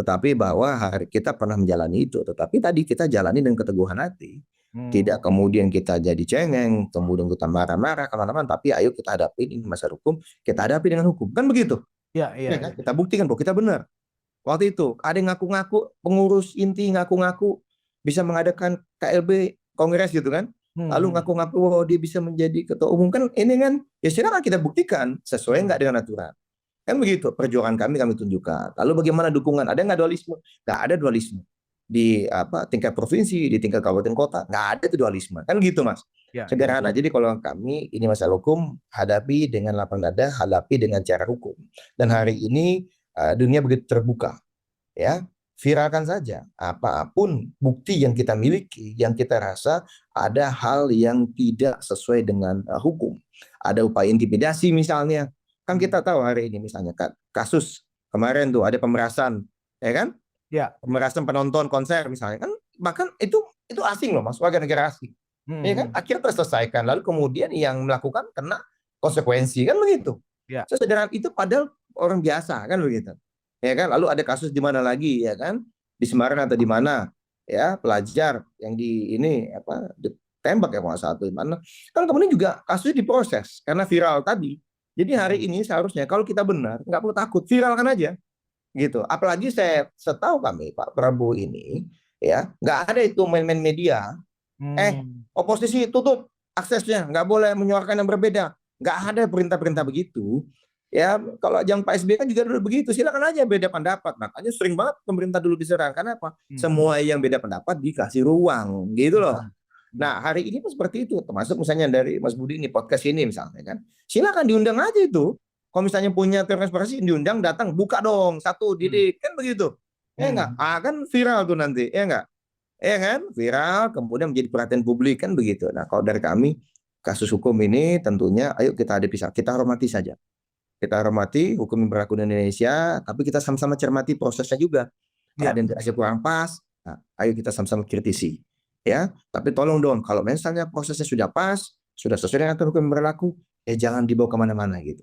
Tetapi bahwa hari kita pernah menjalani itu. Tetapi tadi kita jalani dengan keteguhan hati. Tidak kemudian kita jadi cengeng, kemudian kita marah-marah kemana-mana, tapi ayo kita hadapi ini masalah hukum, kita hadapi dengan hukum. Kan begitu. Ya, Ya kan? Kita buktikan bahwa kita benar. Waktu itu ada yang ngaku-ngaku pengurus inti ngaku-ngaku bisa mengadakan KLB Kongres gitu kan. Lalu ngaku-ngaku oh, dia bisa menjadi ketua umum kan ini kan ya silakan kita buktikan sesuai nggak dengan aturan. Kan begitu perjuangan kami tunjukkan. Lalu bagaimana dukungan? Ada nggak dualisme? Nggak ada dualisme di apa tingkat provinsi, di tingkat kabupaten kota nggak ada itu dualisme. Kan gitu Mas. Sederhana. Jadi kalau kami ini masalah hukum hadapi dengan lapang dada, hadapi dengan cara hukum. Dan hari ini dunia begitu terbuka, ya, viralkan saja apapun bukti yang kita miliki, yang kita rasa ada hal yang tidak sesuai dengan hukum, ada upaya intimidasi misalnya, kan kita tahu hari ini misalnya kasus kemarin tuh ada pemerasan, ya kan, pemerasan penonton konser misalnya, kan bahkan itu asing loh Mas, warga negara asing, ya kan, akhirnya terselesaikan, lalu kemudian yang melakukan kena konsekuensi, kan begitu. Sesederhana itu padahal orang biasa kan begitu, ya kan. Lalu ada kasus di mana lagi, ya kan, di Semarang atau di mana, ya, pelajar yang di ini apa ditembak ya kalau satu di mana, kan kemudian juga kasusnya diproses karena viral tadi. Jadi hari ini seharusnya kalau kita benar nggak perlu takut, viralkan aja gitu. Apalagi saya setahu kami Pak Prabowo ini ya nggak ada itu main-main media, oposisi tutup aksesnya, nggak boleh menyuarakan yang berbeda, nggak ada perintah-perintah begitu. Ya, kalau yang Pak SBY kan juga dulu begitu, silakan aja beda pendapat. Makanya sering banget pemerintah dulu diserang. Karena apa? Semua yang beda pendapat dikasih ruang, gitu loh. Nah, hari ini pun seperti itu. Termasuk misalnya dari Mas Budi ini, podcast ini misalnya kan. Silakan diundang aja itu. Kalau misalnya punya transparansi, diundang, datang, buka dong. Satu, didik. Kan begitu. Ya enggak? Kan viral tuh nanti. Ya enggak? Ya kan? Viral, kemudian menjadi perhatian publik. Kan begitu. Nah, kalau dari kami, kasus hukum ini tentunya, ayo kita hadapi, kita hormati saja. Kita hormati hukum yang berlaku di Indonesia, tapi kita sama-sama cermati prosesnya juga. Ada yang dirasa kurang pas, nah, ayo kita sama-sama kritisi. Ya, tapi tolong dong, kalau misalnya prosesnya sudah pas, sudah sesuai dengan aturan hukum yang berlaku, jangan dibawa kemana-mana gitu.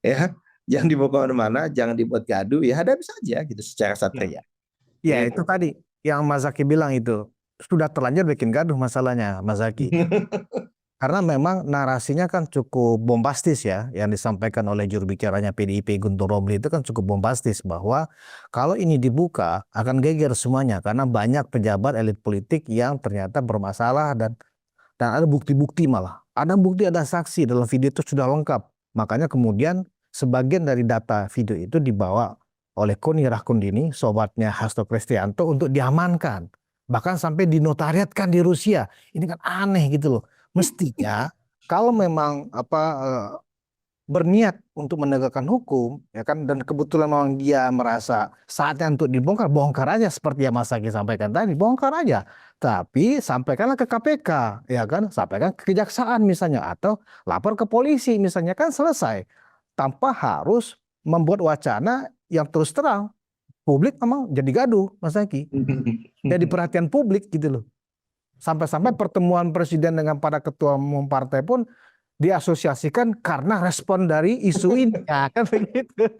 Ya, jangan dibawa kemana-mana, jangan dibuat gaduh, ya hadapi saja gitu secara satria. Ya, itu tadi yang Mas Zaki bilang itu sudah terlanjur bikin gaduh masalahnya, Mas Zaki. Karena memang narasinya kan cukup bombastis ya, yang disampaikan oleh juru bicaranya PDIP Guntur Romli itu kan cukup bombastis bahwa kalau ini dibuka akan geger semuanya karena banyak pejabat elit politik yang ternyata bermasalah dan ada bukti-bukti malah. Ada bukti, ada saksi dalam video itu sudah lengkap. Makanya kemudian sebagian dari data video itu dibawa oleh Koni Rahkundini, sobatnya Hasto Kristianto untuk diamankan. Bahkan sampai dinotariatkan di Rusia. Ini kan aneh gitu loh. Mestinya kalau memang berniat untuk menegakkan hukum, ya kan, dan kebetulan memang dia merasa saatnya untuk dibongkar, bongkar aja seperti yang Mas Aki sampaikan tadi, bongkar aja. Tapi sampaikanlah ke KPK, ya kan, sampaikan ke kejaksaan misalnya, atau lapor ke polisi misalnya, kan selesai. Tanpa harus membuat wacana yang terus terang. Publik memang jadi gaduh, Mas Aki. Jadi perhatian publik gitu loh. Sampai-sampai pertemuan presiden dengan para ketua umum partai pun diasosiasikan karena respon dari isu ini, ya kan begitu.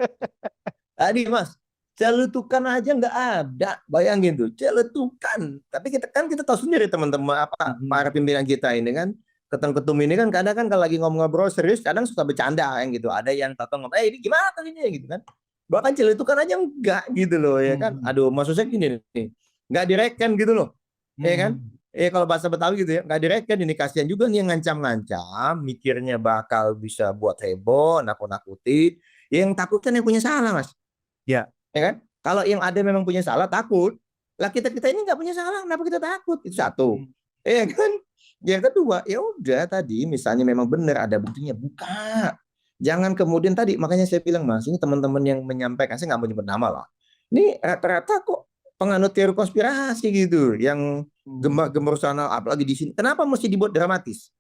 Tadi Mas, celetukan aja nggak ada, bayangin tuh, celetukan. Tapi kita tahu sendiri teman-teman para pimpinan kita ini kan, ketum-ketum ini kan kadang kan kalau lagi ngobrol serius, kadang suka bercanda yang gitu. Ada yang tahu ngomong, ini gimana ini gitu kan. Bahkan celetukan aja enggak gitu loh ya kan. Aduh, maksudnya gini nih, nggak direken gitu loh, ya kan. Kalau bahasa Betawi gitu ya, nggak direken ini, kasihan juga nih yang ngancam-ngancam, mikirnya bakal bisa buat heboh, nakut-nakuti. Yang takut kan yang punya salah, Mas. Ya. Ya kan? Kalau yang ada memang punya salah, takut. Lah kita ini nggak punya salah, kenapa kita takut? Itu satu. Ya kan? Yang kedua, ya udah tadi misalnya memang benar ada buktinya, buka. Jangan kemudian tadi, makanya saya bilang Mas, ini teman-teman yang menyampaikan, saya nggak mau nyebut nama lah. Ini rata-rata kok penganut teori konspirasi gitu, yang gemar-gemar sana, apalagi di sini. Kenapa mesti dibuat dramatis?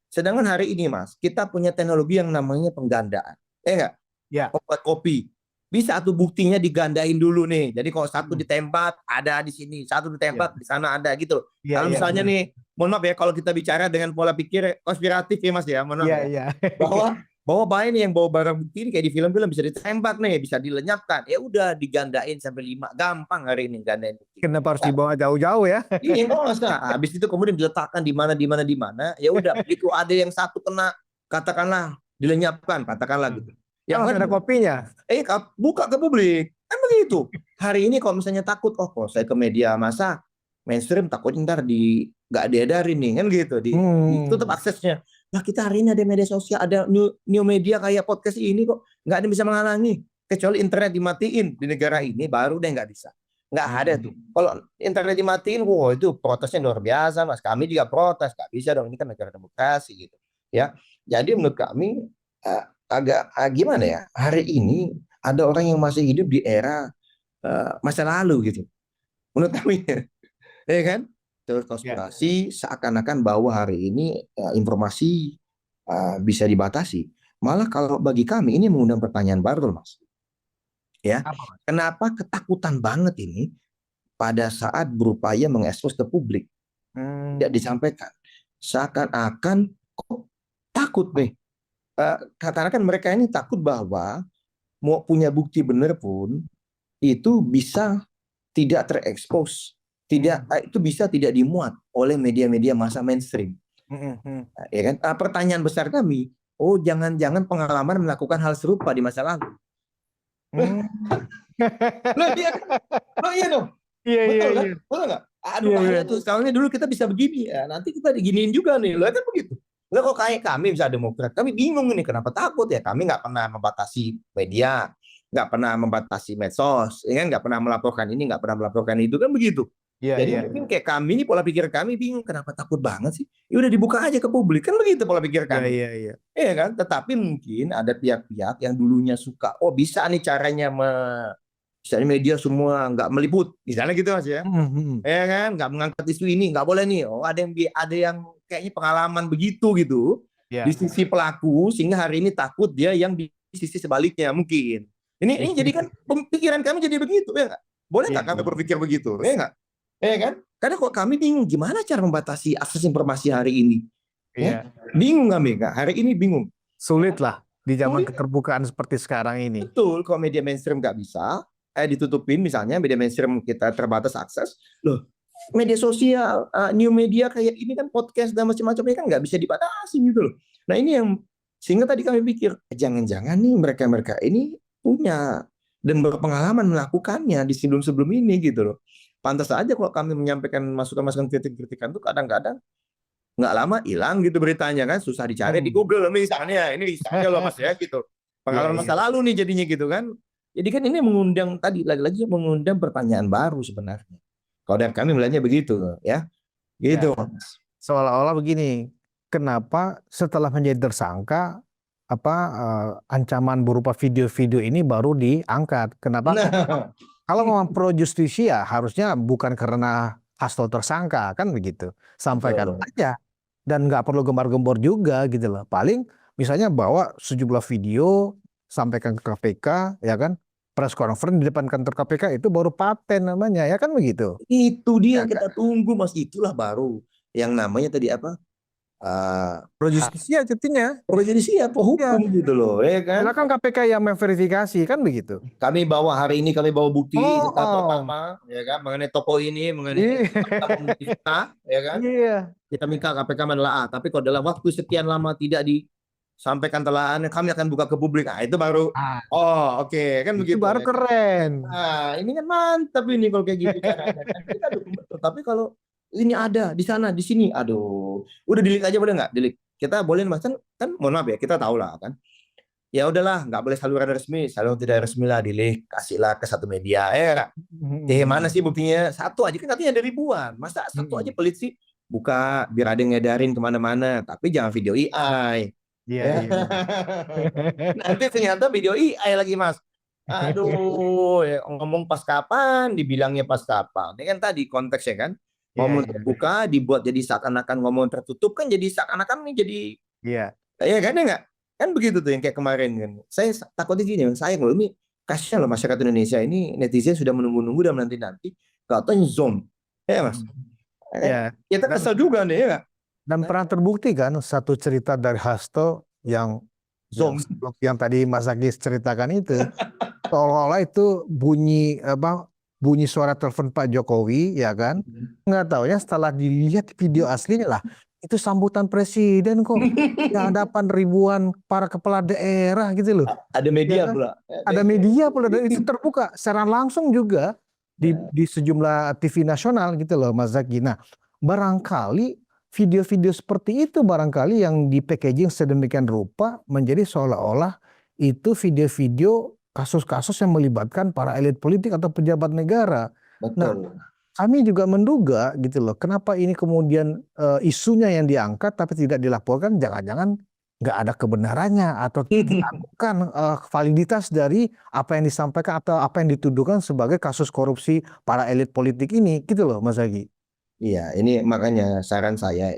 Sedangkan hari ini Mas, kita punya teknologi yang namanya penggandaan. Enggak? Ya. Obat kopi. Bisa tuh buktinya digandain dulu nih. Jadi kalau satu ditembak ada di sini, satu ditembak di sana ada gitu. Kalau misalnya nih, mohon maaf ya kalau kita bicara dengan pola pikir konspiratif ya Mas ya, mohon maaf ya. Bahwa bahaya nih yang bawa barang bukti ini kayak di film-film bisa ditembak nih, bisa dilenyapkan. Ya udah digandain sampai 5, gampang hari ini gandain bukti. Kenapa harus dibawa jauh-jauh ya? Iya, nggak usah. Habis itu kemudian diletakkan di mana di mana di mana. Ya udah, begitu ada yang satu kena, katakanlah dilenyapkan, katakanlah gitu. Yang ada kopinya. Buka ke publik. Kan begitu. Hari ini kalau misalnya takut, kok saya ke media massa mainstream takut ntar nggak diedarin nih kan gitu, ditutup aksesnya. Nah kita hari ini ada media sosial, ada new media kayak podcast ini kok nggak ada yang bisa menghalangi, kecuali internet dimatiin di negara ini baru deh nggak bisa. Nggak ada tuh. Kalau internet dimatiin, wow itu protesnya luar biasa Mas. Kami juga protes, nggak bisa dong, ini kan negara demokrasi gitu. Ya, jadi menurut kami agak gimana ya, hari ini ada orang yang masih hidup di era masa lalu gitu menurut kami ya kan, terus konspirasi seakan-akan bahwa hari ini informasi bisa dibatasi. Malah kalau bagi kami ini mengundang pertanyaan baru Mas ya. Kenapa ketakutan banget ini pada saat berupaya mengekspos ke publik tidak disampaikan, seakan-akan kok takut nih. Katakan mereka ini takut bahwa mau punya bukti benar pun itu bisa tidak terekspos, itu bisa tidak dimuat oleh media-media massa mainstream. Ya kan? Pertanyaan besar kami, jangan-jangan pengalaman melakukan hal serupa di masa lalu. Iya dong. Betul kan? Betul nggak? Aduh bahaya tuh. Soalnya dulu kita bisa begini, nanti kita diginiin juga nih, lo kan begitu. Enggak kok kayak kami bisa Demokrat, kami bingung ini kenapa takut ya, kami nggak pernah membatasi media, nggak pernah membatasi medsos, ya kan, nggak pernah melaporkan ini, nggak pernah melaporkan itu kan begitu. Jadi mungkin kayak kami ini pola pikir kami bingung kenapa takut banget sih, ya udah dibuka aja ke publik kan begitu pola pikir kami. Iya kan, tetapi mungkin ada pihak-pihak yang dulunya suka, bisa nih caranya misalnya media semua nggak meliput, misalnya gitu Mas ya. Ya kan, nggak mengangkat isu ini, nggak boleh nih. Ada yang kayaknya pengalaman begitu gitu di sisi pelaku, sehingga hari ini takut dia yang di sisi sebaliknya mungkin. Ini jadi kan pemikiran kami jadi begitu ya nggak? Boleh nggak kami berpikir begitu? Ya nggak? Ya kan? Karena kok kami bingung gimana cara membatasi akses informasi hari ini. Ya? Bingung kami nggak? Hari ini bingung. Sulit lah di zaman keterbukaan seperti sekarang ini. Betul, kalau media mainstream nggak bisa, ditutupin misalnya media mainstream kita terbatas akses, loh media sosial, new media kayak ini kan podcast dan macam-macam ini kan nggak bisa dibatasi gitu loh. Nah ini yang sehingga tadi kami pikir jangan-jangan nih mereka ini punya dan berpengalaman melakukannya di sebelum ini gitu loh. Pantas aja kalau kami menyampaikan masukan-masukan kritik-kritikan tuh kadang-kadang nggak lama hilang gitu beritanya kan, susah dicari di Google misalnya, ini misalnya loh Mas ya gitu. Pengalaman masa lalu nih jadinya gitu kan. Jadi kan ini mengundang tadi lagi-lagi mengundang pertanyaan baru sebenarnya. Kalau dari kami melihatnya begitu ya. Gitu. Seolah-olah begini, kenapa setelah menjadi tersangka ancaman berupa video-video ini baru diangkat. Kenapa? Nah, Kalau memang pro justisia harusnya bukan karena Hasto tersangka kan begitu. Sampaikan betul. aja dan nggak perlu gembar-gembor juga gitu loh. Paling misalnya bawa sejumlah video sampaikan ke KPK ya kan. Press conference di depan kantor KPK itu baru paten namanya ya kan begitu. Itu dia Ya yang kan? kita tunggu, Mas. Itulah baru yang namanya tadi apa? Pro Hak justisia jadinya. jadi siapa Ya, hukum gitu loh, ya kan? silakan KPK yang memverifikasi kan begitu. Kami bawa hari ini kami bawa bukti Oh, data oh. pertama, ya kan, mengenai toko ini, mengenai Iya. fakta membukti kita, ya kan? Iya. Kita minta KPK menelaah, tapi kalau dalam waktu sekian lama tidak disampaikan telaahnya, kami akan buka ke publik. Nah, itu baru, Ah, oh oke, kan itu begitu baru ya. keren. Nah, ini kan mantap ini kalau kayak gitu caranya kan. Kita dukung betul. Tapi kalau ini ada di sana, di sini, aduh, udah delete aja boleh nggak? Delete. Kita boleh mas kan mohon maaf ya, kita tahu lah kan. Ya udahlah, nggak boleh saluran resmi, saluran tidak resmi lah, delete, kasihlah ke satu media. Nggak? Mana sih buktinya? Satu aja kan katanya ada ribuan. Masa satu aja pelit sih? Buka biar ada yang ngedarin kemana-mana. Tapi jangan video AI. Iya, Ya. iya benar. Nanti ternyata video AI lagi mas. Aduh, ya, ngomong pas kapan, dibilangnya pas kapan. Ini kan tadi konteksnya kan. Iya, Ngomong iya. terbuka, dibuat jadi seakan-akan ngomong tertutup kan jadi seakan-akan ini jadi Iya. ya kan ya nggak? Kan begitu tuh yang kayak kemarin kan. Saya takutnya gini, saya loh ini kasihan loh masyarakat Indonesia ini netizen sudah menunggu-nunggu dan nanti-nanti katanya zone. Ya mas. Iya. Kita Dan, kesel juga nih ya nggak? dan pernah terbukti kan satu cerita dari Hasto Zone. yang tadi Mas Agis ceritakan itu seolah-olah itu bunyi suara telepon Pak Jokowi ya kan. Nggak tahu ya setelah dilihat video aslinya lah itu sambutan presiden kok di hadapan ribuan para kepala daerah gitu loh. Ada Ya media kan? pula. Ada media pula dan itu terbuka secara langsung juga di sejumlah TV nasional gitu loh Mas Zaki. Nah, barangkali video-video seperti itu barangkali yang di packaging sedemikian rupa menjadi seolah-olah itu video-video kasus-kasus yang melibatkan para elit politik atau pejabat negara. Nah, Betul. kami juga menduga gitu loh, kenapa ini kemudian isunya yang diangkat tapi tidak dilaporkan, jangan-jangan nggak ada kebenarannya atau diragukan validitas dari apa yang disampaikan atau apa yang dituduhkan sebagai kasus korupsi para elit politik ini, gitu loh, Mas Agi. Iya, ini makanya saran saya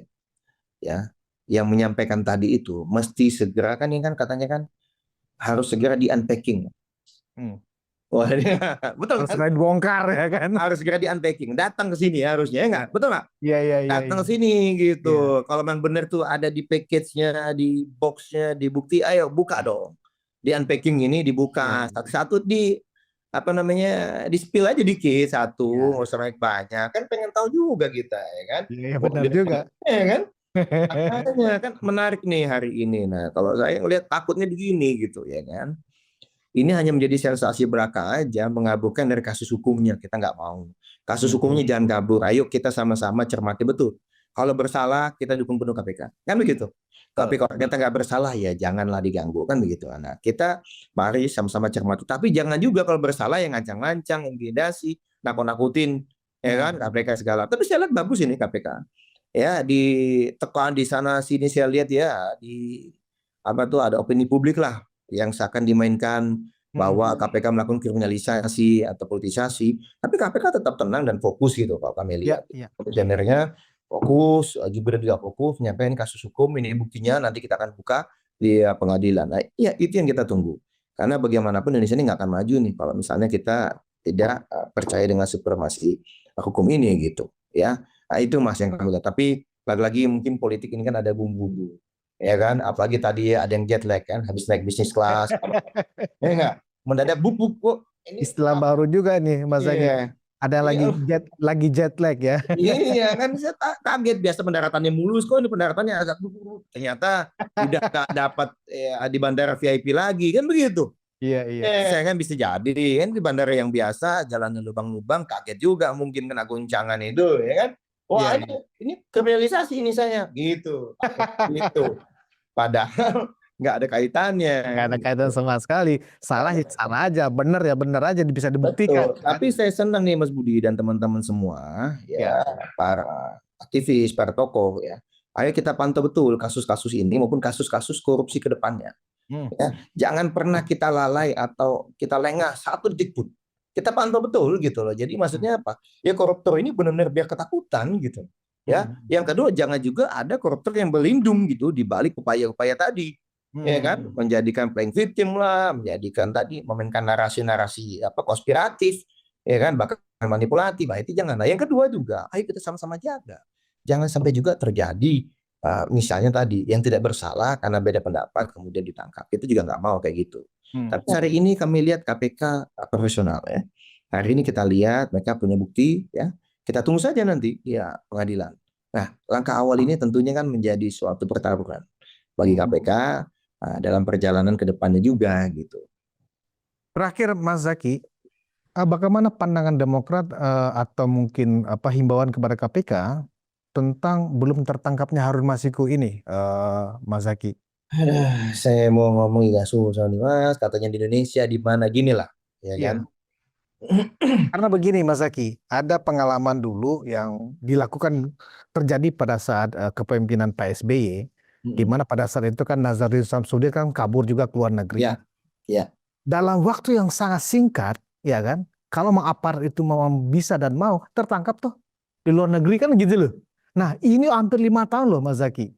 ya, yang menyampaikan tadi itu mesti segera kan ini kan katanya kan harus segera di unpacking. Hmm. Wah, betul Harus kan? segera dibongkar ya kan? Harus segera di unpacking. Datang ke sini harusnya, ya nggak? Betul nggak? Iya, iya, iya, Datang iya. ke sini Iya, gitu. Kalau memang benar tuh ada di package-nya, di box-nya, di bukti, ayo buka dong. Di unpacking ini iya, dibuka satu-satu di apa namanya di spill aja dikit satu, iya, nggak usah banyak. Kan pengen tahu juga kita, ya kan? iya, iya, Oh, benar juga. ya kan? Makanya kan menarik nih hari ini. Nah, kalau saya ngelihat takutnya begini gitu, ya kan? Ini hanya menjadi sensasi belaka aja, mengaburkan dari kasus hukumnya. Kita nggak mau. Kasus hukumnya jangan kabur. Ayo kita sama-sama cermati betul. Kalau bersalah, kita dukung penuh KPK. Kan begitu. Tapi kalau kita nggak bersalah, ya janganlah diganggu. Kan begitu. Nah, kita mari sama-sama cermati. Tapi jangan juga kalau bersalah yang ngancang-ngancang, intimidasi, nakut-nakutin, ya kan, KPK segala. Tapi saya lihat bagus ini KPK. Ya, ditekan di sana sini saya lihat ya, di apa tuh ada opini publik lah yang seakan dimainkan bahwa KPK melakukan kriminalisasi atau politisasi, tapi KPK tetap tenang dan fokus gitu kalau kami Iya, lihat. iya. Komisionernya fokus, Gibran juga fokus menyampaikan kasus hukum, ini buktinya nanti kita akan buka di pengadilan. Nah, iya itu yang kita tunggu. Karena bagaimanapun Indonesia ini nggak akan maju nih kalau misalnya kita tidak percaya dengan supremasi hukum ini gitu, ya. Nah, itu mas yang kami lihat. Tapi lagi-lagi mungkin politik ini kan ada bumbu-bumbu ya kan, apalagi tadi ada yang jet lag kan, habis naik bisnis kelas, ya enggak, mendadak buk buk kok ini Istilah baru juga nih, Mas Agi. iya Ada iya lagi jet lag ya. iya kan saya kaget, biasa pendaratannya mulus kok ini pendaratannya agak buk, ternyata udah nggak dapat di bandara VIP lagi kan begitu. Iya, iya. Saya kan bisa jadi kan di bandara yang biasa jalannya lubang-lubang, kaget juga mungkin kena guncangan itu ya kan. Iya, Wah iya. ini kriminalisasi ini saya gitu. Gitu. Padahal nggak ada kaitannya. Nggak ada kaitan sama sekali. Salah ya salah aja, benar ya benar aja bisa dibuktikan. Betul. Tapi saya senang nih Mas Budi dan teman-teman semua, Ya, ya para aktivis, para tokoh ya. Ayo kita pantau betul kasus-kasus ini maupun kasus-kasus korupsi ke depannya. Hmm. Ya, jangan pernah kita lalai atau kita lengah satu detik pun. Kita pantau betul gitu loh. Jadi maksudnya apa? Ya koruptor ini benar-benar biar ketakutan gitu. Ya, Hmm. yang kedua jangan juga ada koruptor yang berlindung gitu di balik upaya-upaya tadi. Ya kan, Hmm. menjadikan playing victim lah, menjadikan tadi memainkan narasi-narasi apa konspiratif, ya kan, bahkan manipulatif. Nah, itu jangan. Nah, yang kedua juga, ayo kita sama-sama jaga. Jangan sampai juga terjadi misalnya tadi yang tidak bersalah karena beda pendapat kemudian ditangkap, itu juga nggak mau kayak gitu. Hmm. Tapi hari ini kami lihat KPK profesional ya. Hari ini kita lihat mereka punya bukti ya. Kita tunggu saja nanti ya pengadilan. Nah, langkah awal ini tentunya kan menjadi suatu pertaruhan bagi KPK dalam perjalanan ke depannya juga gitu. Terakhir Mas Zaki, bagaimana pandangan Demokrat atau mungkin himbauan kepada KPK tentang belum tertangkapnya Harun Masiku ini, Mas Zaki? Saya mau ngomong juga susah nih Mas, katanya di Indonesia di mana gini lah, ya kan? Iya. Karena begini Mas Zaki, ada pengalaman dulu yang dilakukan terjadi pada saat kepemimpinan Pak SBY, di mana pada saat itu kan Nazarudin Samsudin kan kabur juga ke luar negeri. Ya, ya. Dalam waktu yang sangat singkat, ya kan, kalau mau aparat itu mau bisa dan mau tertangkap tuh di luar negeri kan gitu loh. Nah ini hampir 5 tahun loh Mas Zaki.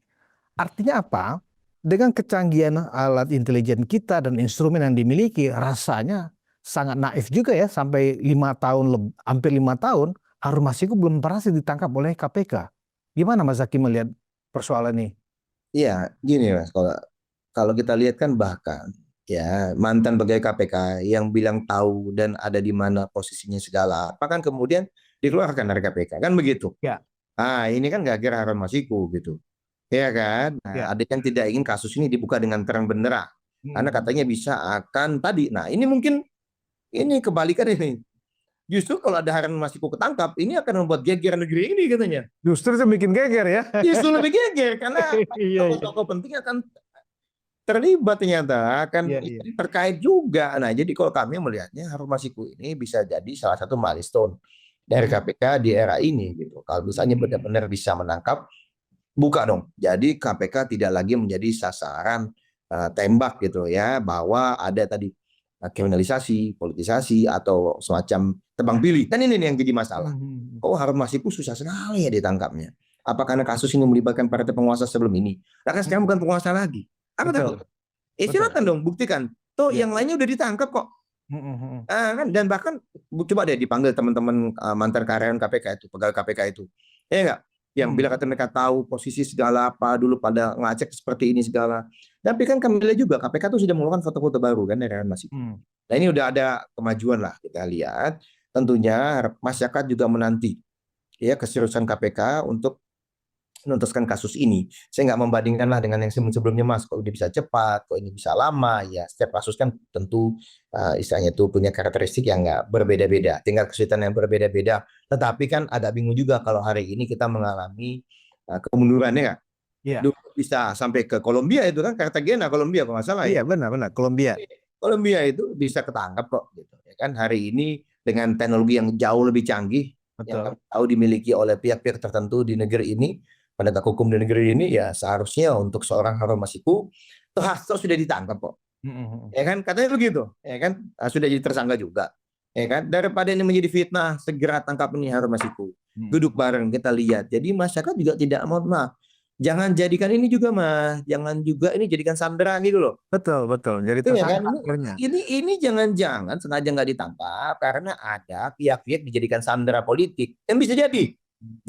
Artinya apa? Dengan kecanggihan alat intelijen kita dan instrumen yang dimiliki, rasanya sangat naif juga ya sampai 5 tahun, hampir 5 tahun, Harun Masiku belum berhasil ditangkap oleh KPK. Gimana Mas Zaki melihat persoalan ini? Iya, gini Mas, kalau kalau kita lihat kan bahkan ya mantan pegawai KPK yang bilang tahu dan ada di mana posisinya segala, apa kan kemudian dikeluarkan dari KPK kan begitu. Ya, Ah, ini kan gak kira Harun Masiku gitu. Ya kan? Nah, ya. ada yang tidak ingin kasus ini dibuka dengan terang benderang. Karena Hmm. katanya bisa akan tadi. Nah, ini mungkin ini kebalikan ini. Justru kalau ada Harun Masiku ketangkap, ini akan membuat geger negeri ini katanya. Justru itu bikin geger ya. Justru lebih geger karena Iya, iya. tokoh-tokoh penting akan terlibat ternyata akan Iya, iya. terkait juga. Nah, jadi kalau kami melihatnya Harun Masiku ini bisa jadi salah satu milestone dari Hmm. KPK di era ini gitu. Kalau misalnya benar-benar bisa menangkap, buka dong. Jadi KPK tidak lagi menjadi sasaran tembak gitu ya, bahwa ada tadi kriminalisasi, politisasi atau semacam tebang pilih. Kan ini nih yang jadi masalah. Hmm. Kok Harun Masiku susah sekali ya ditangkapnya? Apa karena kasus ini melibatkan partai penguasa sebelum ini? Nah, kan sekarang bukan penguasa lagi. Apa takut? Betul, betul. Silakan dong buktikan. Tuh Ya. yang lainnya udah ditangkap kok. Hmm. Kan dan bahkan coba deh dipanggil teman-teman mantan karyawan KPK itu, pegawai KPK itu. Ya enggak? Yang bila kata mereka tahu posisi segala apa dulu pada ngacek seperti ini segala. Tapi kan kami lihat juga KPK itu sudah mengeluarkan foto-foto baru kan dari Mas. Hmm. Nah ini udah ada kemajuan lah kita lihat. Tentunya masyarakat juga menanti ya keseriusan KPK untuk menuntaskan kasus ini. Saya nggak membandingkan lah dengan yang sebelumnya Mas. Kok ini bisa cepat, kok ini bisa lama. Ya setiap kasus kan tentu istilahnya itu punya karakteristik yang nggak berbeda-beda. Tinggal kesulitan yang berbeda-beda. Tetapi kan agak bingung juga kalau hari ini kita mengalami kemundurannya nggak. Iya. Dulu bisa sampai ke Kolombia itu kan Cartagena, Kolombia kalau nggak salah Iya, ya. benar-benar Kolombia. Kolombia itu bisa ketangkap kok gitu ya kan hari ini dengan teknologi yang jauh lebih canggih yang Betul. kami tahu dimiliki oleh pihak-pihak tertentu di negeri ini, penegak hukum di negeri ini, ya seharusnya untuk seorang Harun Masiku itu Hasto sudah ditangkap kok. Hmm. Ya kan katanya begitu, ya kan. Sudah jadi tersangka juga. Ya kan daripada ini menjadi fitnah, segera tangkap ini Harun Masiku. Hmm. Duduk bareng kita lihat. Jadi masyarakat juga tidak mau, maaf. Jangan jadikan ini juga Mas, jangan juga ini jadikan sandera gitu loh. Betul, betul. Jadi Iya kan tersangka akhirnya. ini jangan-jangan sengaja nggak ditangkap karena ada pihak-pihak dijadikan sandera politik. Yang bisa jadi.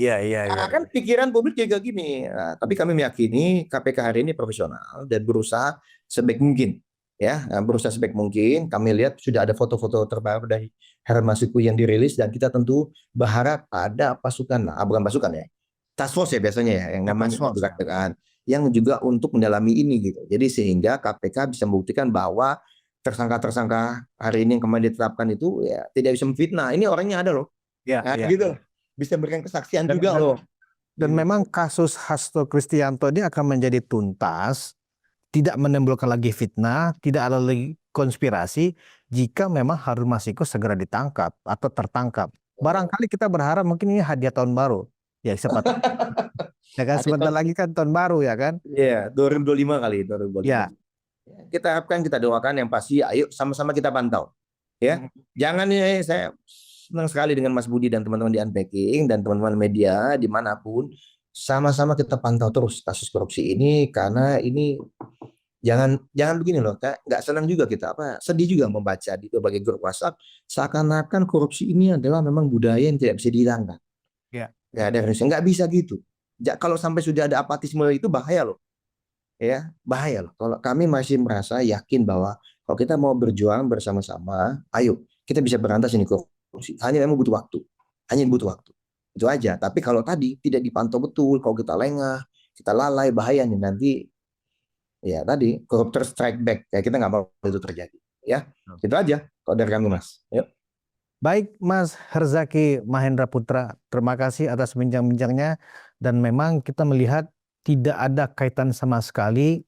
Iya, iya, iya. Kan pikiran publik juga gini. Nah, tapi kami meyakini KPK hari ini profesional dan berusaha sebaik mungkin. Ya, berusaha sebaik mungkin. Kami lihat sudah ada foto-foto terbaru dari Harun Masiku yang dirilis dan kita tentu berharap ada pasukan, bukan pasukan ya, task force ya biasanya ya, yang Oh, namanya task force, ya. kan, yang juga untuk mendalami ini gitu. Jadi sehingga KPK bisa membuktikan bahwa tersangka-tersangka hari ini yang kemarin ditetapkan itu ya tidak bisa memfitnah. Ini orangnya ada loh. Iya, Nah, iya. gitu. Bisa memberikan kesaksian Dan, juga loh. dan memang kasus Hasto Kristianto ini akan menjadi tuntas, tidak menimbulkan lagi fitnah, tidak ada lagi konspirasi jika memang Harun Masiku segera ditangkap atau tertangkap. Barangkali kita berharap mungkin ini hadiah tahun baru. Ya, siapa tahu. Ya kan Ada sebentar lagi kan tahun baru ya kan? Iya, 2025 kali 2025. Ya. Kita harapkan, kita doakan, yang pasti ayo sama-sama kita pantau. Ya, jangan ya, saya senang sekali dengan Mas Budi dan teman-teman di Unpacking dan teman-teman media dimanapun, sama-sama kita pantau terus kasus korupsi ini, karena ini jangan jangan begini loh, Kak. Nggak senang juga kita, sedih juga membaca di berbagai grup WhatsApp seakan-akan korupsi ini adalah memang budaya yang tidak bisa dihilangkan. Ya. Nggak ada harusnya, nggak bisa gitu. Kalau sampai sudah ada apatisme itu bahaya loh, ya bahaya loh. Kalau kami masih merasa yakin bahwa kalau kita mau berjuang bersama-sama, ayo kita bisa berantas ini korupsi. Hanya memang butuh waktu, hanya butuh waktu. Itu aja. Tapi kalau tadi tidak dipantau betul, kalau kita lengah, kita lalai, bahaya nih nanti. Ya tadi koruptor strike back, ya kita nggak mau itu terjadi. Ya, itu aja. Kalau dari kami, Mas. Yuk. Baik, Mas Herzaki Mahendra Putra, terima kasih atas bincang-bincangnya. Dan memang kita melihat tidak ada kaitan sama sekali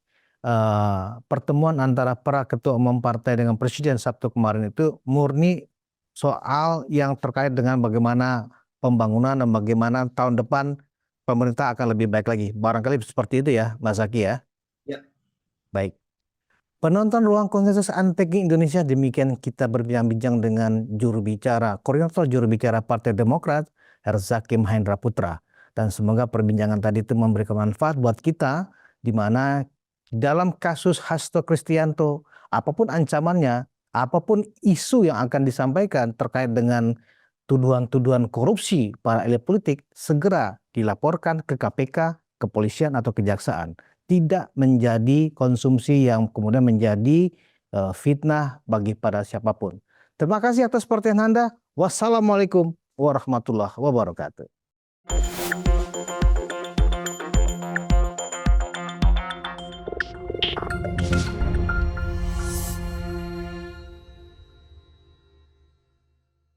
pertemuan antara para ketua umum partai dengan presiden Sabtu kemarin itu murni soal yang terkait dengan bagaimana pembangunan dan bagaimana tahun depan pemerintah akan lebih baik lagi. Barangkali seperti itu ya, Mas Zaki ya. Ya. Baik. Penonton Ruang Konsensus Unpacking Indonesia, demikian kita berbincang-bincang dengan koordinator juru bicara Partai Demokrat, Herzaki Mahendra Putra. Dan semoga perbincangan tadi itu memberikan manfaat buat kita, di mana dalam kasus Hasto Kristianto, apapun ancamannya, apapun isu yang akan disampaikan terkait dengan tuduhan-tuduhan korupsi para elit politik, segera dilaporkan ke KPK, kepolisian atau kejaksaan. Tidak menjadi konsumsi yang kemudian menjadi fitnah bagi pada siapapun. Terima kasih atas perhatian Anda. Wassalamualaikum warahmatullahi wabarakatuh.